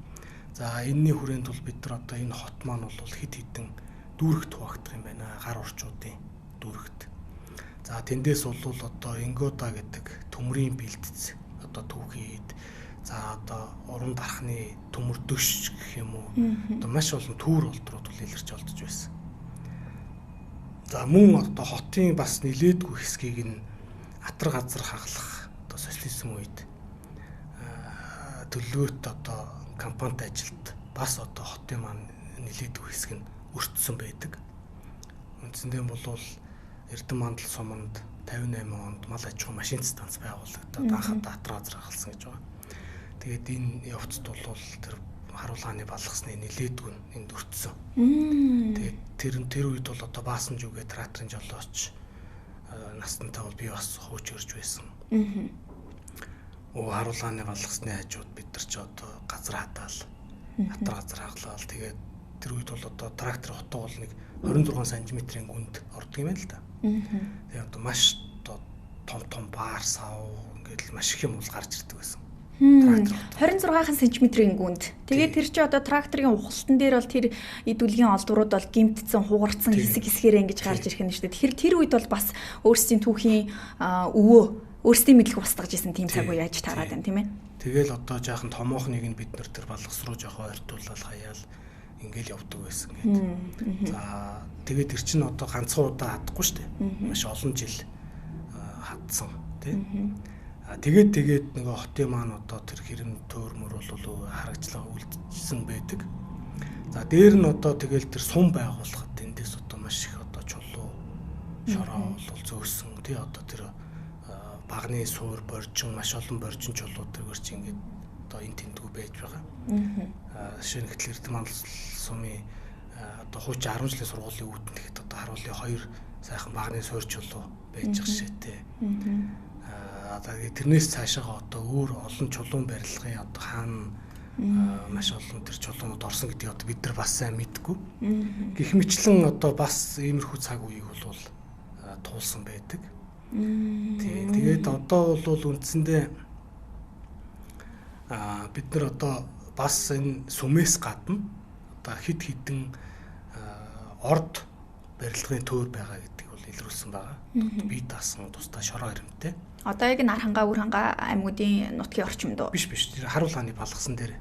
За энэний хүрээнд бол бид нар одоо энэ хот маань бол хэд хэдэн дүүрэгт хуваагдах юм байна. Гар орчуудын дүүрэгт. За тэндээс бол одоо Ингода гэдэг төмрийн бэлтгэц одоо түүхийд за одоо уран дарахны төмөр дөш гэх юм уу одоо маш олон түүр олдрууд илэрч олдож байсан. За мөн одоо хотын бас нилээдгүй хэсгийг нь атар газар хаглах одоо социализм үед төлөвлөлт одоо компанид ажилд бас одоо хотын маань нилээдгүй хэсэг нь өртсөн байдаг. Үндсэндээ бол Эрдэнэ мандал суманд 58 онд мал аж ахуйн машин станц байгуулагдаад анхад атар газар хагалсан гэж байгаа. Тэгээд энэ явцд бол тэр харуул хааны балгасны нилээдгүй энд өртсөн. Тэгээд тэр үед бол одоо баасан жүгээ тракторын жолооч настантай бол би бас хууч өрж байсан. Харуул хааны балгасны хажууд бид нар ч одоо газар хатаал атар газар хаглал тэгээд тэр үед бол одоо трактор хотоо бол нэг 26 см-ийн гүнд ордог юм байна л да. Тэгээд одоо маш том баар сав ингээд маш их юм бол гарч ирдэг байсан. 26 см-ийн гүнд. Тэгээд тэр чи одоо тракторын ухалтан дээр бол тэр идүүлгийн олдврууд бол гимтсэн, хугарцсан хэсэг-хэсгээрээ ингэж гарч ирэх нь шүү дээ. Тэгэхээр тэр үед бол бас өөрсдийн түүхийн өвөө өөрсдийн мэдлэг устгаж исэн тийм цаг үе яаж таарад байна тийм ээ. Тэгэл одоо жаахан томоохныг нь бид нар тэр балгас руу жоохон ойртуулаад хаяал ингээл явдаг байсан гэдэг. За тэгээд тэр чинь одоо ганцхан удаа хадахгүй шүү дээ. Маш олон жил хадсан тийм. Тэгээд нөгөө хотын маань одоо тэр хэрэм төөрмөр бол харагчлаа үлдсэн байдаг. За дээр нь одоо тэгэл тэр сум байгуулахад эндээс одоо маш их одоо чулуу шороо бол зөөсөн тий одоо тэр багны суур боржин маш олон боржин чулууд тэргээр чи ингээд одоо энэ тэмдгүү байж байгаа. Жишээ нь Эрдэнэ мандал сумын одоо хууч 10 жилийн сургуулийн үүднэхэд одоо харуулын 2 сайхан багны суур чулуу байж байгаа шээтэй. Тэрнээс цаашаа одоо өөр олон чулуун барилгын одоо хаана маш олон тэр чулуунууд орсон гэдгийг одоо бид нар бас сайн мэдгүй. Гэх мэтлэн одоо бас иймэрхүү цаг үеийг бол туулсан байдаг. Тэгээд одоо бол үндсэндээ бид нар одоо бас энэ сүмээс гадна одоо хэд хэдэн орд барилгын төр байгаа гэдгийг бол илрүүлсэн байгаа. Бие даасан тусдаа шороо хэрэмтэй. Одоо яг нар хангаа үр хангаа аймагуудын нутгийн орчимд уу? Биш. Тэр харуул хааны балгасан дээр.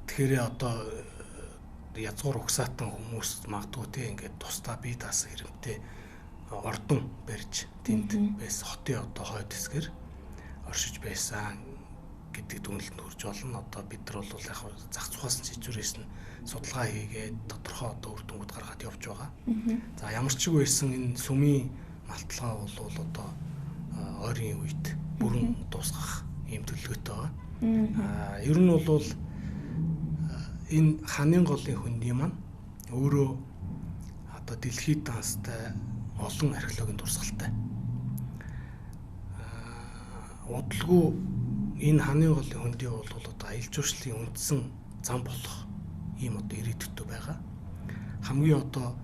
Тэгэхээр одоо язгуур угсаатан хүмүүс магадгүй те ингээд тусдаа бие даасан хэрэмтэй ордон барьж тэнд байсан хотын одоо хойд хэсгэр оршиж байсан гэдэг дүгнэлтэнд хүрч болно. Одоо бид нар бол яг зах цухаас чижүүрээс нь судалгаа хийгээд тодорхой одоо үр дүнгууд гаргаад явж байгаа. За ямар ч байсан энэ сүмийн малталгаа бол одоо ойрын үед бүрэн дуусгах ийм төлөвлөгөөтэй байгаа. Ер нь бол энэ ханын голын хөндий маань өөрөө одоо дэлхийд даастай олон археологийн дурсгалтай. Удалгүй энэ ханын голын хөндий бол одоо аялал жуулчлалын үндсэн зам болох ийм одоо ирээдүйтэй байгаа. Хамгийн одоо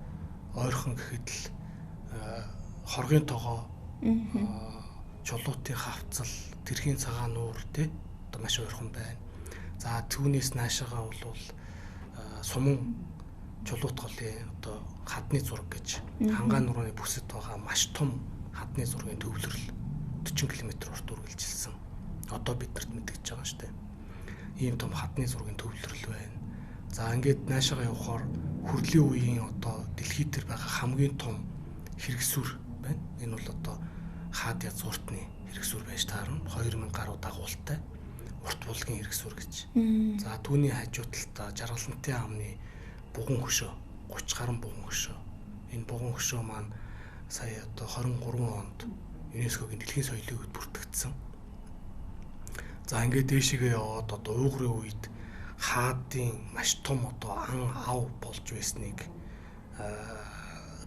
ойрхон гэхэд л хоргийн тогоо чулуутын хавцал, тэрхийн цагаан нуур тий одоо маш ойрхон байна. За түүнээс наашаага бол суман чулуут голын одоо хадны зураг гэж хангаан нурууны бүсэд байгаа маш том хадны зургийн төвлөрөл 40 км урт үргэлжилсэн. Одоо биднэрт мэдгэж байгаа шүү дээ. Ийм том хадны зургийн төвлөрөл байна. За ингээд наашаага явахаар хүрлийн үеийн одоо дэлхийд дээр байгаа хамгийн том хэрэгсүр байна. Энэ бол одоо хаад язгууртны хэрэгсүр байж таарна. 2000 гаруй дагуултай урт булгийн хэрэгсүр гэж. За түүний хажуу талдаа Жаргалантын амны буган хөшөө 30 гаруй буган хөшөө. Энэ буган хөшөө маань сая одоо 23 онд ЮНЕСКОгийн дэлхийн соёлын өвд бүртгэгдсэн. За ингээд дээшгээ яваад одоо уугрын үед хаадын маш том одоо ан ав болж байсныг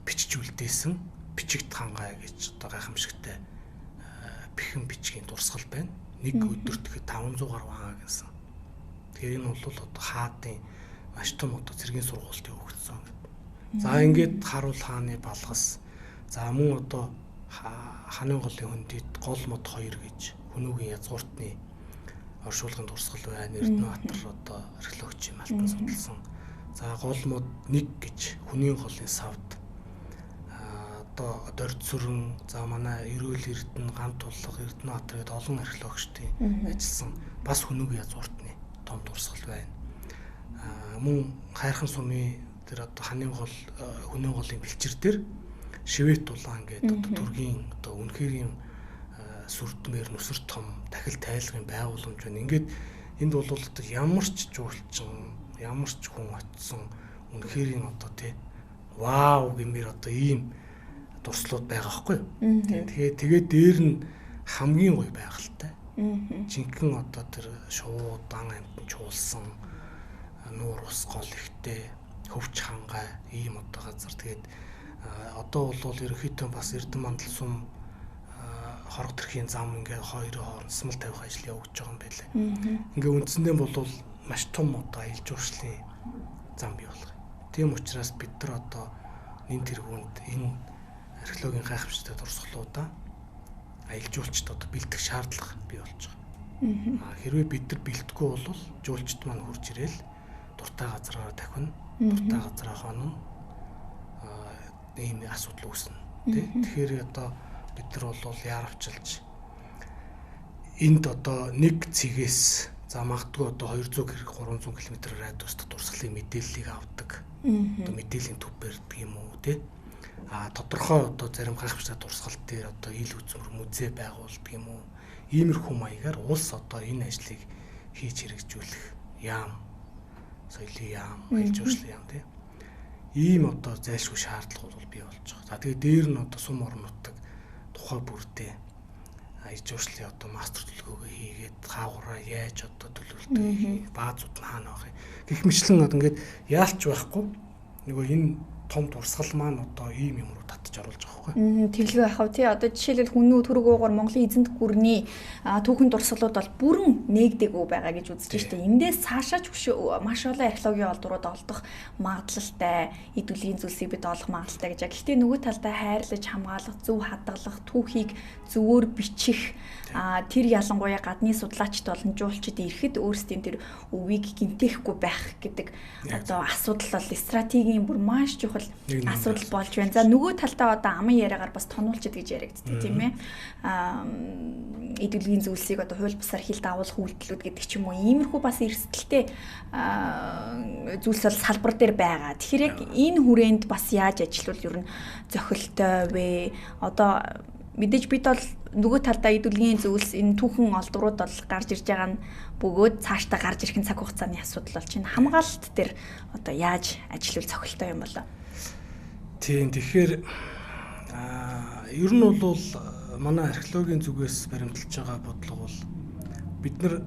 бичиж үлдээсэн бичигт хангай гэж одоо гайхамшигтай бэхэн бичгийн дурсгал байна. Нэг өдөрт гэхэд 500 гаруй хангаа гэсэн. Тэгэхээр энэ бол одоо хаадын маш том одоо цэргийн сургуультын өгсөн. За ингээд харуул хааны балгас. За мөн одоо ханын голын хүндэд гол мод 2 гэж Хүнүүгийн язгууртны оршуулгын дурсгал байна. Эрдэнэбаатар одоо археологч юм алтан судалсан. За гол мод 1 гэж Хүнийн голын савд одоо Дордсүрэн за манай Эрүүл Эрдэнэ Гант тулга Эрдэнэбаатар гэдэг олон археологчдын ажилласан бас Хүнүүгийн язгууртны том дурсгал байна. Мөн Хайрхан сумын тэр одоо ханын гол Хүнийн голын бэлчир дээр Шивэт дулаан гэдэг одоо төргийн одоо үнэхээр сүрдмээр нүсэр том дахил тайлгын байгууламж байна. Ингээд энд бол одоо ямар ч жуулчин, ямар ч хүн очсон үнэхээр одоо тий вау гэмээр одоо ийм дурслууд байгаа байхгүй юу. Тэгээд дээр нь хамгийн гоё байгальтай. Жинхэнэ одоо тэр шууд дан амтан чуулсан нуур ус гол ихтэй хөвч хангай ийм одоо газар. Тэгээд одоо бол ерөнхийдөө бас Эрдэнэ мандал сум хорог төрхийн зам ингээд хоёрын хооронд сумал тавих ажил явагдаж байгаа юм байлаа. Ингээ үндсэндээ бол маш том одоо аялал жуулчлалын зам бий болох. Тийм учраас бид нар одоо нэн тэргуунд энэ археологийн гайхамшигтай дурсгалуудаа аялал жуулчд одоо бэлдэх шаардлага бий болж байгаа. Хэрвээ бид нар бэлдэхгүй бол жуулчд маань хурж ирээл дуртай газраараа дахин дуртай газраа хонно ийм асуудал үүснэ. Тэгэхээр одоо бид нар бол яаравчилж энд одоо нэг цэгээс за магадгүй одоо 200 300 км радиуст дурсгалын мэдээллийг авдаг. Одоо мэдээллийн төв барьдаг юм уу тий? Тодорхой одоо зарим гайхамшигтай дурсгал дээр одоо ил үзмэр музей байгуулдаг юм уу? Иймэрхүү маягаар улс одоо энэ ажлыг хийж хэрэгжүүлэх яам соёлын яам, аялал жуулчлалын яам тий? Ийм одоо зайлшгүй шаардлагууд бол бий болж байгаа. За тэгээд дээр нь одоо сум орон нутаг тухай бүрдээ аялал жуулчлалын одоо мастер төлөвлөгөөгөө хийгээд хаагураа яаж одоо төлөвлөлтөө баазууд нь хаана байх юм. Гэх мэтлэн ингээд яалч байхгүй нөгөө энэ том дурсгал маань одоо ийм юм руу татж оруулж байгаа байхгүй. Тэглэв яхав тий одоо жишээлбэл Хүннүү Түрэг уугар Монголын эзэнт гүрний түүхэн дурсгалууд бол бүрэн нээгдэггүй байгаа гэж үзэж штэ. Эндээс цаашаач маш олон археологийн олдрууд олдох магадлалтай, эдүлийн зүйлсийг бид олох магадлалтай гэж. Гэхдээ нөгөө талдаа хайрлаж хамгаалах, зөв хадгалах, түүхийг зөвөр бичих тэр ялангуяа гадны судлаачд болон жуулчид ирэхэд өөрсдийн тэр өвийг гинтэхгүй байх гэдэг одоо асуудал бол стратегийн бүр маш чухал асуудал болж байна. За нөгөө талдаа одоо амын яриагаар бас тонуулчид гэж яригддаг тийм ээ. Эдүлгийн зүйлсийг одоо хууль бусаар хил даавуулах үйлдэлүүд гэдэг ч юм уу иймэрхүү бас эрсдэлтэй зүйлс бол салбар дээр байгаа. Тэгэхээр яг энэ хүрээнд бас яаж ажиллавал ер нь зохилтой вэ? Одоо мэдээж бид бол нөгөө талдаа эдүлгийн зүйлс энэ түүхэн олдврууд бол гарч ирж байгаа нь бөгөөд цаашдаа гарч ирэх цаг хугацааны асуудал бол чинь хамгаалалт дээр одоо яаж ажиллавал цохилтой юм болоо. Тийм тэгэхээр ер нь бол манай археологийн зүгээс баримталж байгаа бодлого бол бид нар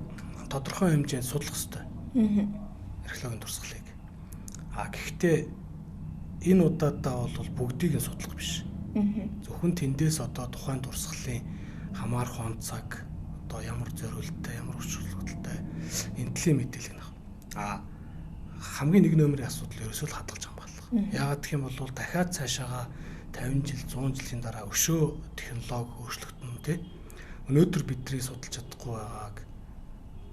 тодорхой хэмжээнд судлах ёстой. Археологийн дурсгалыг. Гэхдээ энэ удаадаа бол бүгдийг нь судлах биш. Зөвхөн тэндээс одоо тухайн дурсгалын хамаарх онцаг одоо ямар зориулттай, ямар хүч хөлбөтөлтэй энэ төлөв мэдээлэл нэх. Хамгийн нэг нөмрийн асуудал ерөөсөө л хадгалж хамгаалах. Яагаад гэх юм бол дахиад цаашаага 50 жил, 100 жилийн дараа өшөө технологи өөрчлөгдөн тий. өнөөдөр бидний судалж чадахгүй байгааг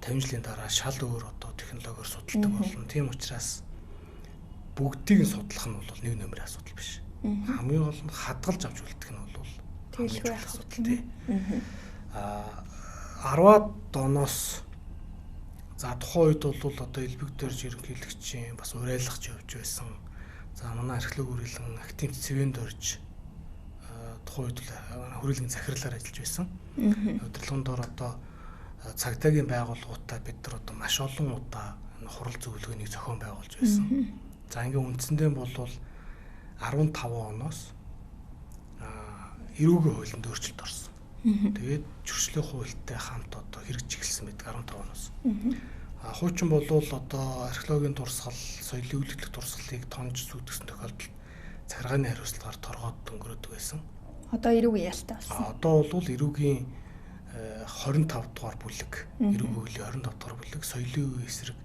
50 жилийн дараа шал өөр одоо технологиор судалдаг болно. Тийм учраас бүгдийг нь судлах нь бол нэг нөмрийн асуудал биш. Хамгийн гол нь хадгалж авч үлдэх нь бол хамгийн чухал асуудал тий. 10-аад оноос за тухайн үед бол одоо элбэгдэрж ерөнхийлөгчийн бас урайлгаж явж байсан. За манай археолог үргэлэн актив цэвэнд орж тухайн үед хүрээлэн захирлаар ажиллаж байсан. Удирдлагын дор одоо цагдаагийн байгууллагуудаа бид нар одоо маш олон удаа хурал зөвлөгөөнийг зохион байгуулж байсан. За ингээм үндсэндээ бол 15 оноос эрүүгийн хуулинд өөрчлөлт орсон. Тэгээд зөрчлийн хуультай хамт одоо хэрэгжиж эхэлсэн байдаг 15 оноос. Хуучин бол одоо археологийн дурсгал, соёлын үйлдвэрлэх дурсгалыг тонж сүйтгэсэн тохиолдолд захиргааны хариуцлагаар торгоод өнгөрөөдөг байсан. Одоо эрүүгийн ялтай болсон. Одоо бол эрүүгийн 25 дугаар бүлэг, эрүүгийн хуулийн 25 дугаар бүлэг соёлын үе эсрэг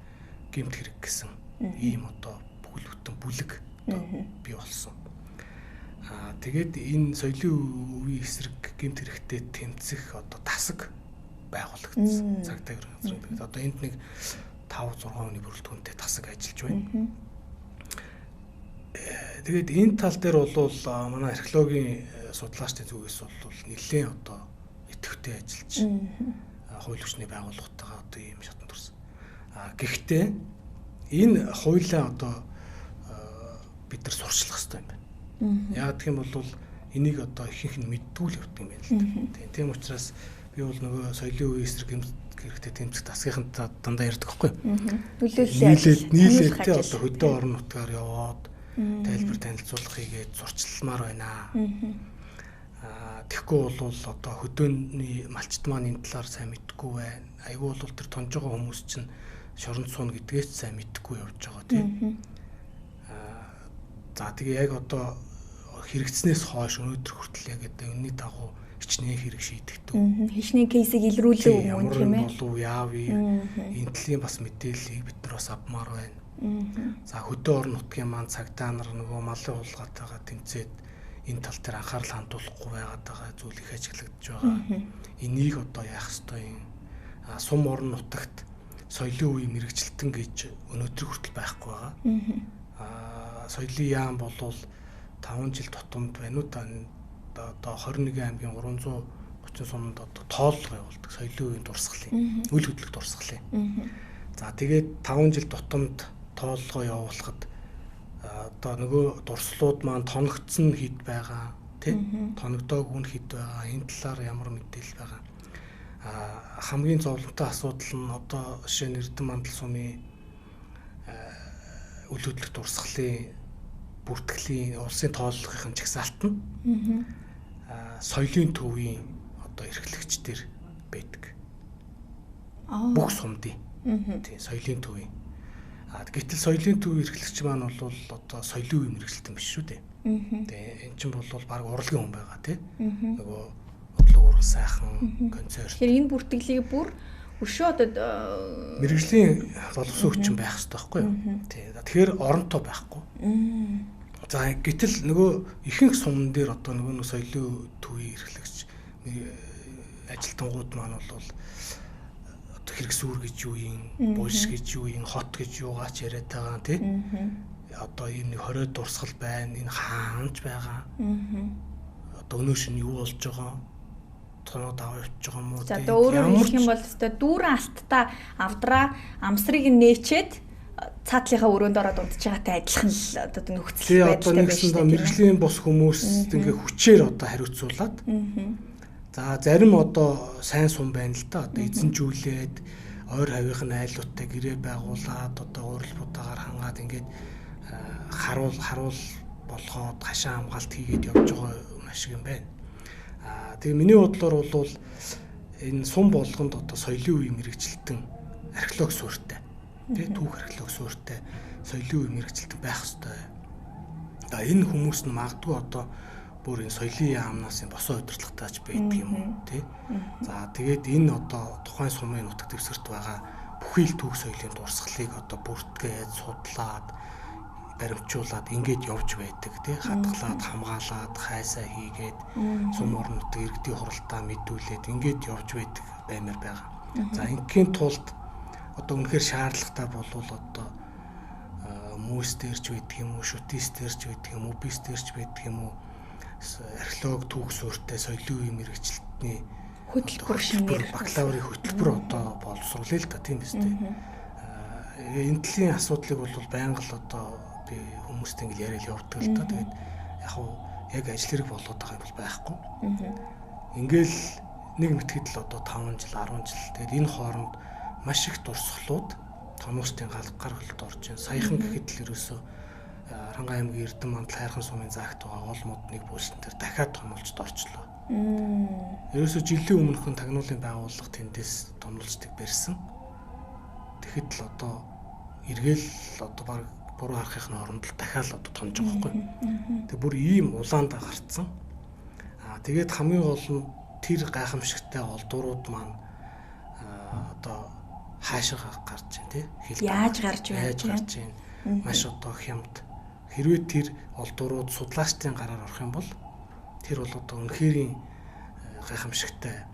гэмт хэрэг гэсэн ийм одоо бүхэл бүтэн бүлэг одоо бий болсон. Тэгээд энэ соёлын үе эсрэг гэмт хэрэгтэй тэмцэх одоо тасаг байгуулагдсан. Цагдаа газрын. Одоо энд нэг 5-6 хүний бүрэлдэхүүнтэй тасаг ажиллаж байна. Тэгээд энэ тал дээр бол манай археологийн судлаачдын зүгээс бол нэлээд одоо идэвхтэй ажиллаж хууль хүчний байгууллагатайгаа одоо ийм шатанд орсон. Гэхдээ энэ хуулиа одоо бид нар сурчлах хэрэгтэй юм байна. Яг гэх юм бол энийг одоо ихэнх нь мэддгүй л явдаг юм байна л да. Тийм учраас би бол нөгөө соёлын үе эсрэг хэрэгтэй тэмцэх тасгийнхантай дандаа ярьдаг байхгүй. Нийлээд одоо хөдөө орон нутгаар яваад тайлбар танилцуулга хийгээд зурчилмаар байна. Тэгэхгүй бол одоо хөдөөний малчт маань энэ талаар сайн мэдгүй байна. Айгүй бол тэр тонж байгаа хүмүүс чинь шоронд суuna гэдгээс сайн мэдгүй явж байгаа тийм. За тэгээ яг одоо хэрэгцснээс хойш өнөөдөр хүртэл яг одоо өнний дагуу хичнээн хэрэг шийдэгдэв. Хичнээн кейсийг илрүүлээ юм тийм ээ. Болов яав энэ талын бас мэдээллийг бид нар бас авмаар байна. За хөдөө орон нутгийн маань цагдаа нар нөгөө малын хулгаатайгаа тэмцээд энэ тал дээр анхаарал хандуулахгүй байгаад байгаа зүйл их ажиглагдж байгаа. Энийг одоо яах ёстой юм? Сум орон нутагт соёлын үе мэрэгчлэлтэн гэж өнөөдөр хүртэл байхгүй байгаа. Соёлын яам болвол 5 жил тутамд байна уу та одоо 21 аймгийн 330 сумд одоо тооллого явуулдаг соёлын үеийн дурсгалын үйл хөдлөх дурсгалын. За тэгээд 5 жил тутамд тооллого явуулахад одоо нөгөө дурслууд маань тоногдсон хэд байгаа тийм тоногдоог үн хэд байгаа энэ талаар ямар мэдээлэл байгаа. Хамгийн зовлонтой асуудал нь одоо жишээ нь Эрдэнэ мандал сумын үйл хөдлөх дурсгалын бүртгэлийн улсын тооллогын жагсаалт нь соёлын төвийн одоо эрхлэгчдэр байдаг. Бүх сумдын тийм соёлын төвийн. Гэтэл соёлын төвийн эрхлэгч маань бол одоо соёлын үе мэрэгчлэлтэн биш шүү дээ. Тэгээ эн чинь бол баг урлагийн хүн байгаа тийм. Нөгөө урлаг уран сайхан концерт. Тэгэхээр энэ бүртгэлийг бүр өшөө одоо мэрэгжлийн боловсон хүчин байх хэрэгтэй байхгүй юу? Тийм. Тэгэхээр оронтой байхгүй. За гэтэл нөгөө ихэнх сумн дээр одоо нөгөө соёлын төвийн эрхлэгч ажилтнууд маань бол одоо хэрэгсүүр гэж юу юм, булш гэж юу юм, хот гэж юугаач яриад байгаа тийм. Одоо энэ 20 дурсгал байна, энэ хаанч байгаа. Одоо өнөө шин юу болж байгаа? Тоноод аваад явж байгаа юм уу? За одоо өөрөөр хэлэх юм бол өстой дүүрэн алттаа авдраа амсрыг нээчээд цаатлынхаа өрөөнд ороод унтж байгаатай адилхан л одоо нөхцөл байдалтай байна шүү дээ. Мэргэжлийн бус хүмүүст ингээ хүчээр одоо хариуцуулаад. За зарим одоо сайн сум байна л да. Одоо эзэнжүүлээд ойр хавийнхын айлуудтай гэрээ байгуулад одоо урал будаагаар хангаад ингээд харуул болгоод хашаа хамгаалт хийгээд явж байгаа юм шиг юм байна. Тэгээ миний бодлоор бол энэ сум болгонд одоо соёлын үе мэрэгчлэлтэн археолог суурьтай. Тэгээ түүх археолог суурьтай соёлын үе мэрэгчлэлтэн байх ёстой. Энэ хүмүүс нь магадгүй одоо бүр энэ соёлын яамнаас босоо удирдлагатаач байдаг юм уу тий. За тэгээд энэ одоо тухайн сумын нутаг дэвсгэрт байгаа бүхий л түүх соёлын дурсгалыг одоо бүртгээд судлаад баримтжуулаад ингээд явж байдаг тий хадгалаад хамгаалаад хайсаа хийгээд сум орнуудад иргэдийн хуралдаа мэдүүлээд ингээд явж байдаг баймаар байгаа. За ингийн тулд одоо үнэхээр шаардлагатай болвол одоо мөстэрч байдаг юм уу, шүтистэрч байдаг юм уу, бистэрч байдаг юм уу, археолог түүх суурьтай соёлын үеийн мэргэжилтний хөтөлбөр шинээр бакалаврын хөтөлбөр одоо боловсруулъя л да тийм биз дээ. Энэ төрлийн асуудлыг бол байнга л одоо би хүмүүстэй ингээл яриад явдаг л да. Тэгээд яг ажил хэрэг болоод байгаа юм бол байхгүй. Ингээл нэг мэтгэд л одоо 5 жил 10 жил тэгээд энэ хооронд маш их дурсгалууд томуустын гаргалд орж байна. Саяхан гэхэд л ерөөсөө Аранга аймгийн Эрдэнэ мандал хайрхан сумын загт байгаа гол модныг буулсан дээр дахиад томолжд орчлоо. Ерөөсөө жилийн өмнөхөн тагнуулын байгууллага тэндээс томлолцдог барьсан. Тэгэхэд л одоо эргээл одоо баг буруу харахын оронд л дахиад одоо томж байгаа байхгүй. Тэг бүр ийм улаанд гарцсан. Тэгээд хамгийн гол нь тэр гайхамшигтай олдурууд маань одоо хаашаа гарч байна тий. Яаж гарч байна? Маш одоо хямд. Хэрвээ тэр олдурууд судлаачдын гараар орох юм бол тэр бол одоо үнэхэрийн гайхамшигтай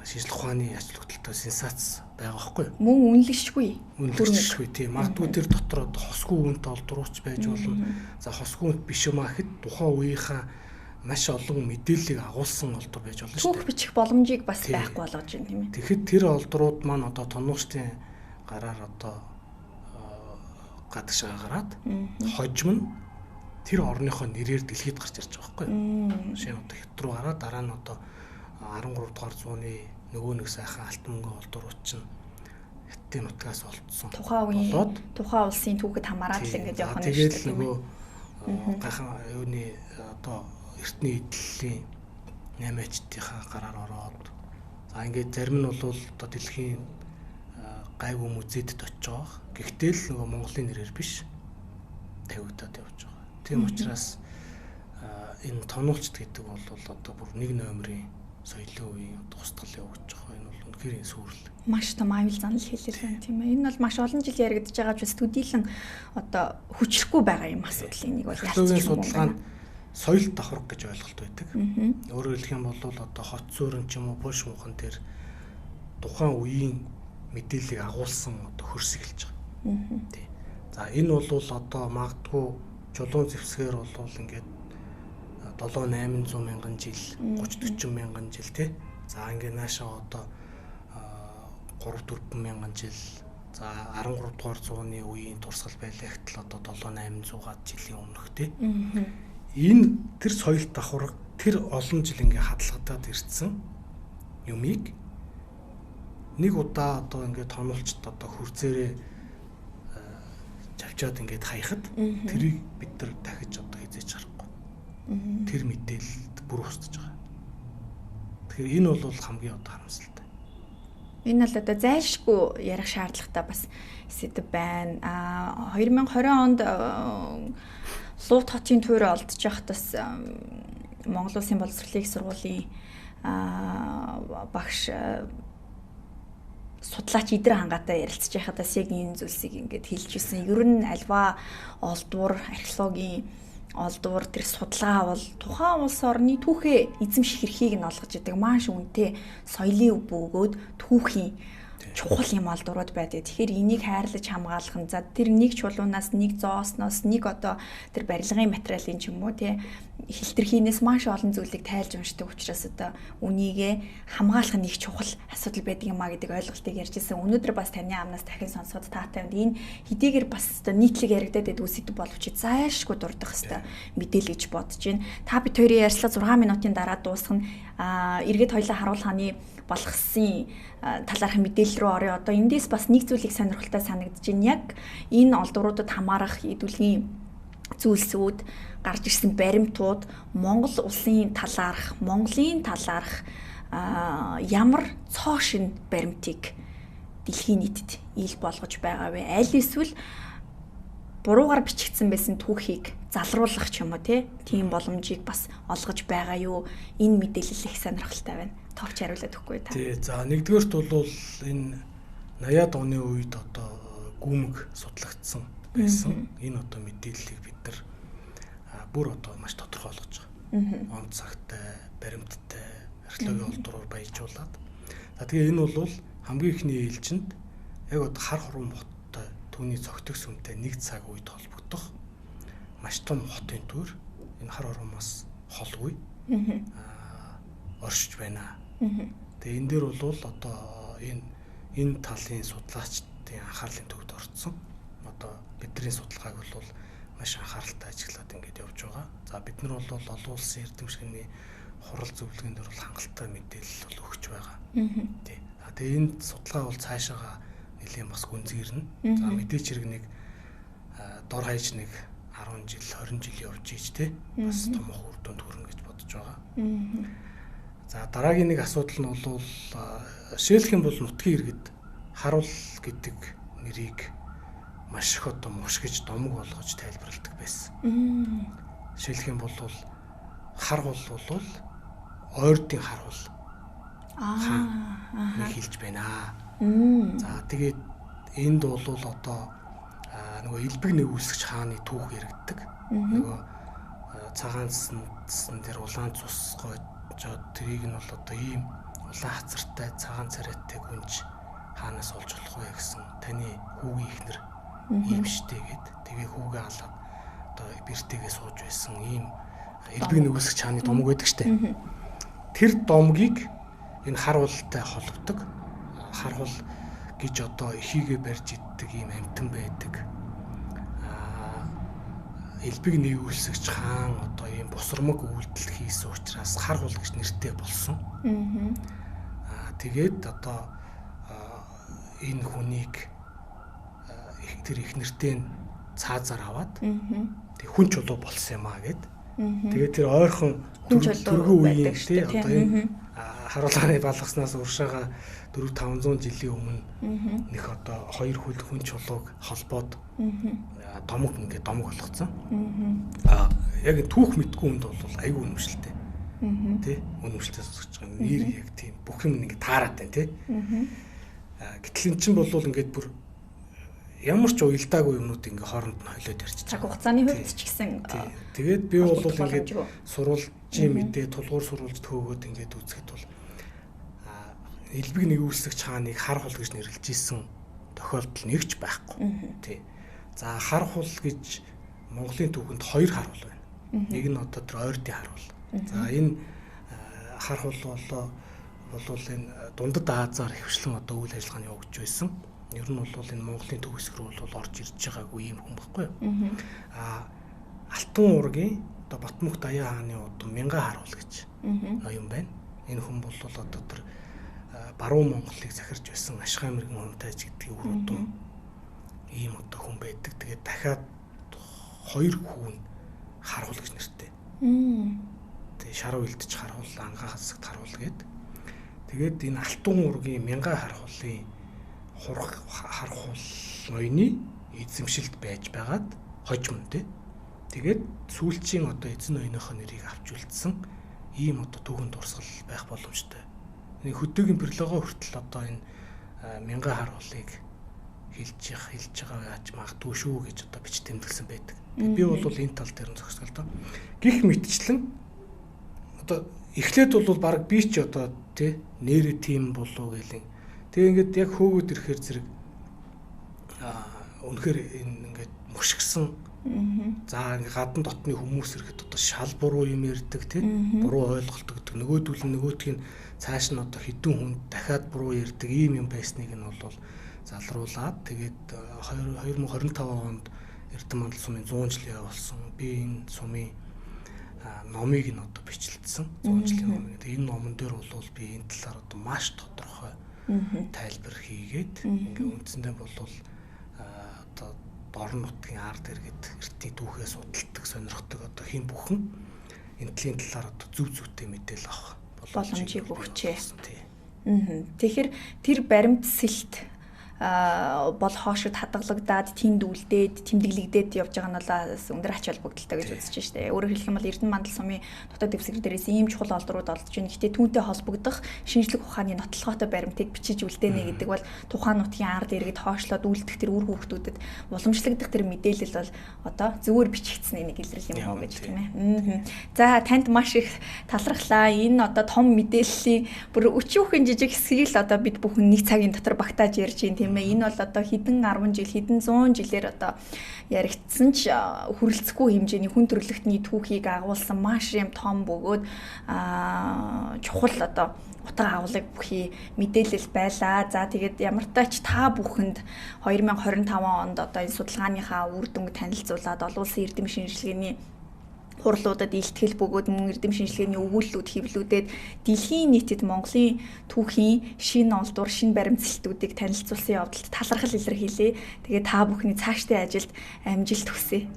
шинжлэх ухааны ач холбогдолтой сенсац байгаа байхгүй юу? Мөн үнэлшгүй. Үнэлшгүй тийм. Магадгүй тэр дотор одоо хосгүй үнэт олдруулж байж болно. За хосгүй үнэт биш юм аа гэхэд тухайн үеийнхаа маш олон мэдээллийг агуулсан олдур байж болно шүү дээ. Түүх бичих боломжийг бас байхгүй болгож байна тийм ээ. Тэгэхэд тэр олдрууд маань одоо тонуучдын гараар одоо гадагшаа гараад хожим нь тэр орныхоо нэрээр дэлхийд гарч ирж байгаа байхгүй юу? Шинэ одоо хят руу гараад дараа нь одоо 13 дугаар зууны нөгөө нэг сайхан алтан мөнгөн олдурууд чинь хятадын нутгаас олдсон. Тухайн улсын түүхэд хамаарат л ингэж явах нь шүү дээ. Тэгээд нөгөө гайхан юуны одоо эртний эдлэлийн 8-ачдынхаа гараар ороод за ингээд зарим нь бол одоо дэлхийн гайгүй музейд очиж байгаа. Гэхдээ л нөгөө Монголын нэрээр биш тавигдаад явж байгаа. Тийм учраас энэ тонуулчд гэдэг бол одоо бүр нэг номерын соёлын үеийн устгал явуулж байгаа. Энэ бол үнэхээр сүрэл. Маш том аюул занал хэлээд байна тийм ээ. Энэ бол маш олон жил яригдж байгаа ч бас төдийлөн одоо хүчрэхгүй байгаа юм асуудлын нэг бол ялцчих юм байна. Соёл давхарх гэж ойлголт байдаг. Өөрөөр хэлэх юм бол одоо хот зөөрөн ч юм уу булш муухан дээр тухайн үеийн мэдээллийг агуулсан одоо хөрс эхэлж байгаа. Тий. За энэ бол одоо магадгүй чулуун зэвсгээр бол ингээд 7-800 мянган жил 30-40 мянган жил тий. За ингээд наашаа одоо 3-4 мянган жил за 13 дугаар зууны үеийн турсгал байлаа гэтэл одоо 7-800-аад жилийн өмнөх тий. Энэ тэр соёл давхарга тэр олон жил ингээ хадгалагдаад ирсэн юмыг нэг удаа одоо ингээ тонолчд одоо хурцээрээ чавчаад ингээд хаяхад тэрийг бид нар дахиж одоо хизээч харахгүй. Тэр мэдээлэлд бүр устж байгаа. Тэгэхээр энэ бол хамгийн одоо харамсалтай. Энэ бол одоо зайлшгүй ярих шаардлагатай бас сэдв байна. 2020 онд Луут хотын туйр олдож явахдаас Монгол Улсын боловсролын сургуулийн багш судлаач Идэр хангаатай ярилцж байхадаас яг энэ зүйлсийг ингээд хэлж ирсэн. Ер нь альва олдвор, археологийн олдвор тэр судалгаа бол тухайн улс орны түүхээ эзэмших эрхийг нь олгож идэг маш үнэтэй соёлын бөөгөөд түүхийн чухал юм олдурууд байдаг. Тэгэхээр энийг хайрлаж хамгаалах нь за тэр нэг чулуунаас нэг зоосноос нэг одоо тэр барилгын материалын ч юм уу тий хилтерхийнээс маш олон зүйлийг тайлж уншдаг учраас одоо үнийгээ хамгаалах нь их чухал асуудал байдаг юм а гэдэг ойлголтыг ярьж ирсэн. Өнөөдөр бас таны амнаас дахин сонсоход таатай байна. Энэ хэдийгээр бас одоо нийтлэг яригадаад байдаг үсэд боловч зайлшгүй дурдах хэвээр мэдээлэл гэж бодож байна. Та бид хоёрын ярьслаа 6 минутын дараа дуусгах нь эргээд хоёлаа харуулханы болгосон талаарх мэдээлэл рүү орё. Одоо эндээс бас нэг зүйлийг сонирхолтой санагдаж байна. Яг энэ олдвруудад хамаарах хэдүүлгийн зүйлсүүд гарч ирсэн баримтууд Монгол улсын талаарх, Монголын талаарх ямар цоо шин баримтыг дэлхийн нийтэд ил болгож байгаа вэ? Аль эсвэл буруугаар бичигдсэн байсан түүхийг залруулах ч юм уу тийм боломжийг бас олгож байгаа юу? Энэ мэдээлэл их сонирхолтой байна. Товч хариулаад өгөхгүй та. Тий, за нэгдүгээрт бол энэ 80-аад оны үед одоо гүмэг судлагдсан байсан. Энэ одоо мэдээллийг бид нар бүр одоо маш тодорхой болгож байгаа. Он цагтай, баримттай, археологийн олдроор баяжуулаад. За тэгээ энэ бол хамгийн ихний ээлжинд яг одоо хар хорон хоттой түүний цогтөг сүмтэй нэг цаг үед холбогдох маш том хотын төр энэ хар хороноос холгүй оршиж байна. Тэгээ энэ дээр бол одоо энэ талын судлаачдын анхаарлын төвд орцсон. Одоо бидний судалгааг бол маш анхааралтай ажиглаад ингэж явж байгаа. За бид нар бол олон улсын эрдэмшигний хурал зөвлөгөөнд бол хангалттай мэдээлэл бол өгч байгаа. Тий. Тэгээ энэ судалгаа бол цаашаага нэлийн бас гүнзгийрнэ. За мэдээч хэрэг нэг дор хаяж нэг 10 жил 20 жил явж ийж тий. Бас томох үр дүнд хүрнэ гэж бодож байгаа. За дараагийн нэг асуудал нь бол жишээлх юм бол нутгийн иргэд харуул гэдэг нэрийг маш их одоо мушгиж домог болгож тайлбарладаг байсан. Жишээлх юм бол харгуул бол ойрдын харгуул нэг хэлж байна. За тэгээд энд бол одоо нөгөө элбэг нэгүсгч хааны түүх яригддаг. Нөгөө цагаан цэсэн дээр улаан цус гоожод тэрийг нь бол одоо ийм улаан хацартай цагаан царайтай гүнж хаанаас олж болох вэ гэсэн таны хүүгийн ихнэр ийм штэ гэд тэгээ хүүгээ алаад одоо бэртэйгээ сууж байсан ийм элбэг нэгүсгч хааны домог байдаг штэ. Тэр домгийг энэ харуултай холбодог. Харвал гэж одоо ихийгээ барьж иддэг ийм амтан байдаг. Элбэг нэгүүлсэгч хаан одоо ийм бусрамг үйлдэл хийсэн учраас харвал гэж нэртэй болсон. Тэгээд одоо энэ хүнийг тэр их нэртэй цаазаар аваад тэг хүн чулуу болсон юм аа гэд. Тэгээд тэр ойрхон түргэн үеийн тий одоо энэ харуулганы балгаснаас уршаага 400-500 жилийн өмнө нэг одоо хоёр хүн чулууг холбоод домог ингээд домог болгоцсон. Яг түүх мэдгүй хүнд бол айгүй үнэмшилтэй. Тэ үнэмшилтэй сонсож байгаа. Нэр яг тийм бүх юм ингээд таарат байна тий. Гэтэл эн чинь бол ингээд бүр ямар ч уялдаагүй юмнууд ингээ хооронд нь холиод ярьчих. Цаг хугацааны хувьд ч гэсэн тэгээд би бол ингээд сурвалжийн мэдээ тулгуур сурвалж төөгөөд ингээд үзэхэд бол элбэг нэгүүлсэгч хааныг хар хул гэж нэрлэж исэн тохиолдол нэгч байхгүй. Тий. За хар хул гэж Монголын түүхэнд хоёр хар хул байна. Нэг нь одоо тэр ойрдын хар хул. За энэ хар хул бол энэ дундад Азаар хөвшлэн одоо үйл ажиллагааны явуулж байсан. Ер нь бол энэ Монголын төгсгөр бол орж ирж байгаагүй юм хүн байхгүй юу? Алтан уургийн одоо Батмөх Даяа хааны одоо Мянган харуул гэж ноён байна. Энэ хүн бол одоо тэр баруун Монголыг захирч байсан Ашгаа мэрэгэн Хунтайж гэдгийг үр удам ийм одоо хүн байдаг. Тэгээд дахиад хоёр хүн харуул гэж нэртэй. Тэгээд шаруу илтж харуул, ангаа хасагт харуул гээд. Тэгээд энэ алтан уургийн Мянган харуулын хархуул ноёны эзэмшилд байж байгаад хожим тий. Тэгээд сүүлчийн одоо эзэн ноёныхоо нэрийг авч үлдсэн ийм одоо түүхэн дурсгал байх боломжтой. Нэг хөдөөгийн берлогоо хүртэл одоо энэ Мянган харуулыг хэлж байгаа яаж магадгүй шүү гэж одоо бич тэмдэглэсэн байдаг. Би бол энэ тал дээр нь зохистой. Гэх мэтчлэн одоо эхлээд бол баг би ч одоо тий нэрээ тийм болов гэлэн. Тэгээ ингээд яг хөөгд ирэхээр зэрэг үнэхээр ингээд мушгсан. За ингээд гадна дотны хүмүүс ирэхэд одоо шал буруу юм ярьдаг тий буруу ойлголт өгдөг. Нөгөөдөл нь нөгөөтгийг цааш нь одоо хэдэн хүнд дахиад буруу ярьдаг ийм юм байсныг нь бол залруулад тэгээд 2025 онд Эрдэнэ мандал сумын 100 жилийн явуулсан. Би энэ сумын номыг нь одоо бичлэлсэн 100 жилийн ном. Тэгээд энэ номон дээр бол би энэ талаар одоо маш тодорхой тайлбар хийгээд ингээ үндсэндээ бол одоо дорн нутгийн ард иргэд эртний түүхээ судалдаг сонирхдаг одоо хэн бүхэн энэ талаар одоо зөв зөвтэй мэдээлэл авах боломжийг өгчээ. Тэгэхээр тэр баримт сэлт бол хоошид хадгалагдаад тэнд үлдээд тэмдэглэгдээд явж байгаа нь бол өндөр ач холбогдолтой гэж үзэж штэ. Өөрөөр хэлэх юм бол Эрдэнэ мандал сумын дотоод дэвсгэр дээрээс ийм чухал олдрууд олдож байна. Гэхдээ түүнтэй холбогдох шинжлэх ухааны нотлохоотой баримтыг бичиж үлдээнэ гэдэг бол тухайн нутгийн ард иргэд хоошлоод үлдэх тэр үр хүүхдүүдэд уламжлагдах тэр мэдээлэл бол одоо зөвөр бичигдсэн нэг илрэл юм уу гэж тийм ээ. За танд маш их талархлаа. Энэ одоо том мэдээллийн бүр өчүүхэн жижиг хэсгийг л одоо бид бүхэн нэг цагийн дотор багтааж ярьж байна тийм ээ. Энэ бол одоо хэдэн 10 жил, хэдэн 100 жилээр одоо яригдсан ч хүрэлцэхгүй хэмжээний хүн төрөлхтний түүхийг агуулсан маш юм том бөгөөд чухал одоо утга агуулгыг бүхий мэдээлэл байлаа. За тэгээд ямар тач та бүхэнд 2025 онд одоо энэ судалгааныхаа үр дүнг танилцуулаад олон улсын эрдэм шинжилгээний хурлуудад илтгэл бөгөөд мөн эрдэм шинжилгээний өгүүллүүд хэвлүүлээд дэлхийн нийтэд Монголын түүхийн шинэ олдвор, шинэ баримтсалтуудыг танилцуулсан явдалд талархал илэрхийлье. Тэгээд та бүхний цаашдын ажилд амжилт хүсье.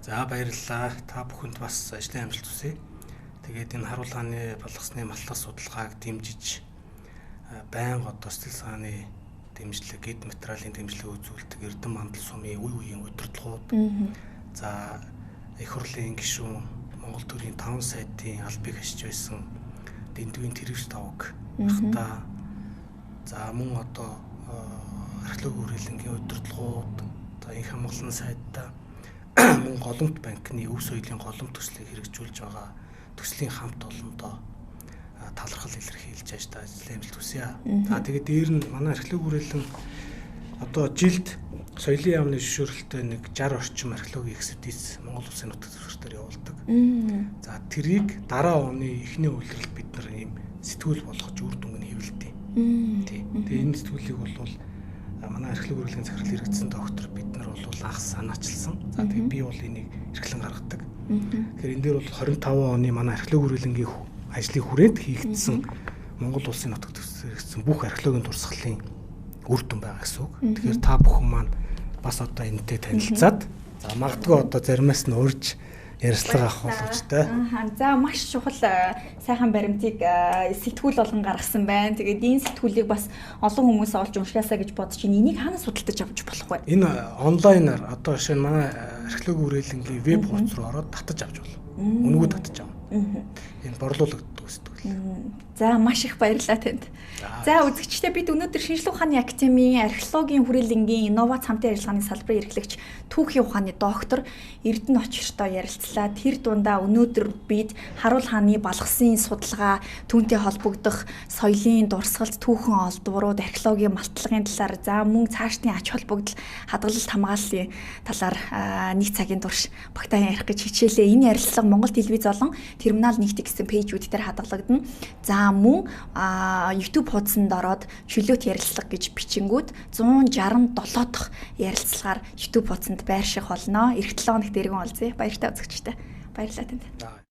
За баярлалаа. Та бүхэнд бас ажлын амжилт хүсье. Тэгээд энэ харуулгааны балгасны малтах судалгааг дэмжиж байнга одоо сэтгэл санааны дэмжлэг, эд материалын дэмжлэг үзүүлдэг Эрдэнэ мандал сумын үе үеийн удирдлагууд. За их хурлын гишүүн, Монгол төрийн 5 сайдын албыг хашиж байсан дэндвийн тэрэгч тавг ахта. За мөн одоо археологи хүрээлэнгийн удирдлагууд, одоо их хамгаалсан сайдтай мөн голомт банкны өв соёлын голомт төслийг хэрэгжүүлж байгаа төслийн хамт олондоо талархал илэрхийлж ажил амжилт хүсье. За тэгээд дээр нь манай археологи хүрээлэн одоо жилд соёлын яамны зөвшөөрөлтөй нэг 60 орчим археологийн экспедиц Монгол улсын нутаг дэвсгэрээр явуулдаг. За тэрийг дараа оны эхний үйлрэлд бид нар ийм сэтгүүл болгож үр дүнг нь хэвлэдэг. Тэгээ энэ сэтгүүлийг бол манай археологи хүрээлэгийн захирал хэрэгжсэн доктор бид нар бол анх санаачилсан. За тэгээ би бол энийг эрхлэн гаргадаг. Тэгэхээр энэ дээр бол 25 оны манай археологи хүрээлэнгийн ажлын хүрээнд хийгдсэн Монгол улсын нутаг дэвсгэрээр хэрэгжсэн бүх археологийн дурсгалын үр дүн байгаа гэсэн үг. Тэгэхээр та бүхэн маань бас одоо энэтэй танилцаад за магадгүй одоо заримаас нь урьж ярилцлага авах боломжтой. За маш чухал сайхан баримтыг сэтгүүл болгон гаргасан байна. Тэгээд энэ сэтгүүлийг бас олон хүмүүс олж уншаасаа гэж бодож байна. Энийг хаанаас судалдаж авч болох вэ? Энэ онлайнаар одоо жишээ нь манай археологи хүрээлэнгийн веб хуудас руу ороод татаж авч болно. Үнгүү татаж авна. Энэ борлуулагддаг сэтгүүл. За маш их баярлалаа танд. За үзэгчдээ бид өнөөдөр шинжлэх ухааны академийн археологийн хүрээлэнгийн инновац хамтын ажиллагааны салбарын эрхлэгч түүхийн ухааны доктор Эрдэнэ очиртой ярилцлаа. Тэр дундаа өнөөдөр бид Харуул хааны балгасын судалгаа, түүнтэй холбогдох соёлын дурсгалт, түүхэн олдврууд, археологийн малтлагын талаар, за мөн цаашдын ач холбогдол, хадгалалт хамгааллын талаар нэг цагийн турш багтаан ярих гэж хичээлээ. Энэ ярилцлага Монгол телевиз болон Терминал нэгт гэсэн пэйжүүд дээр хадгалагдана. За мөн YouTube хуудсанд ороод чөлөөт ярилцлага гэж бичингүүд 167 дахь ярилцлагаар YouTube хуудсанд байрших болно. Эх 7 хоногт иргэн олзъя. Баяртай үзэгчтэй. Баярлалаа танд.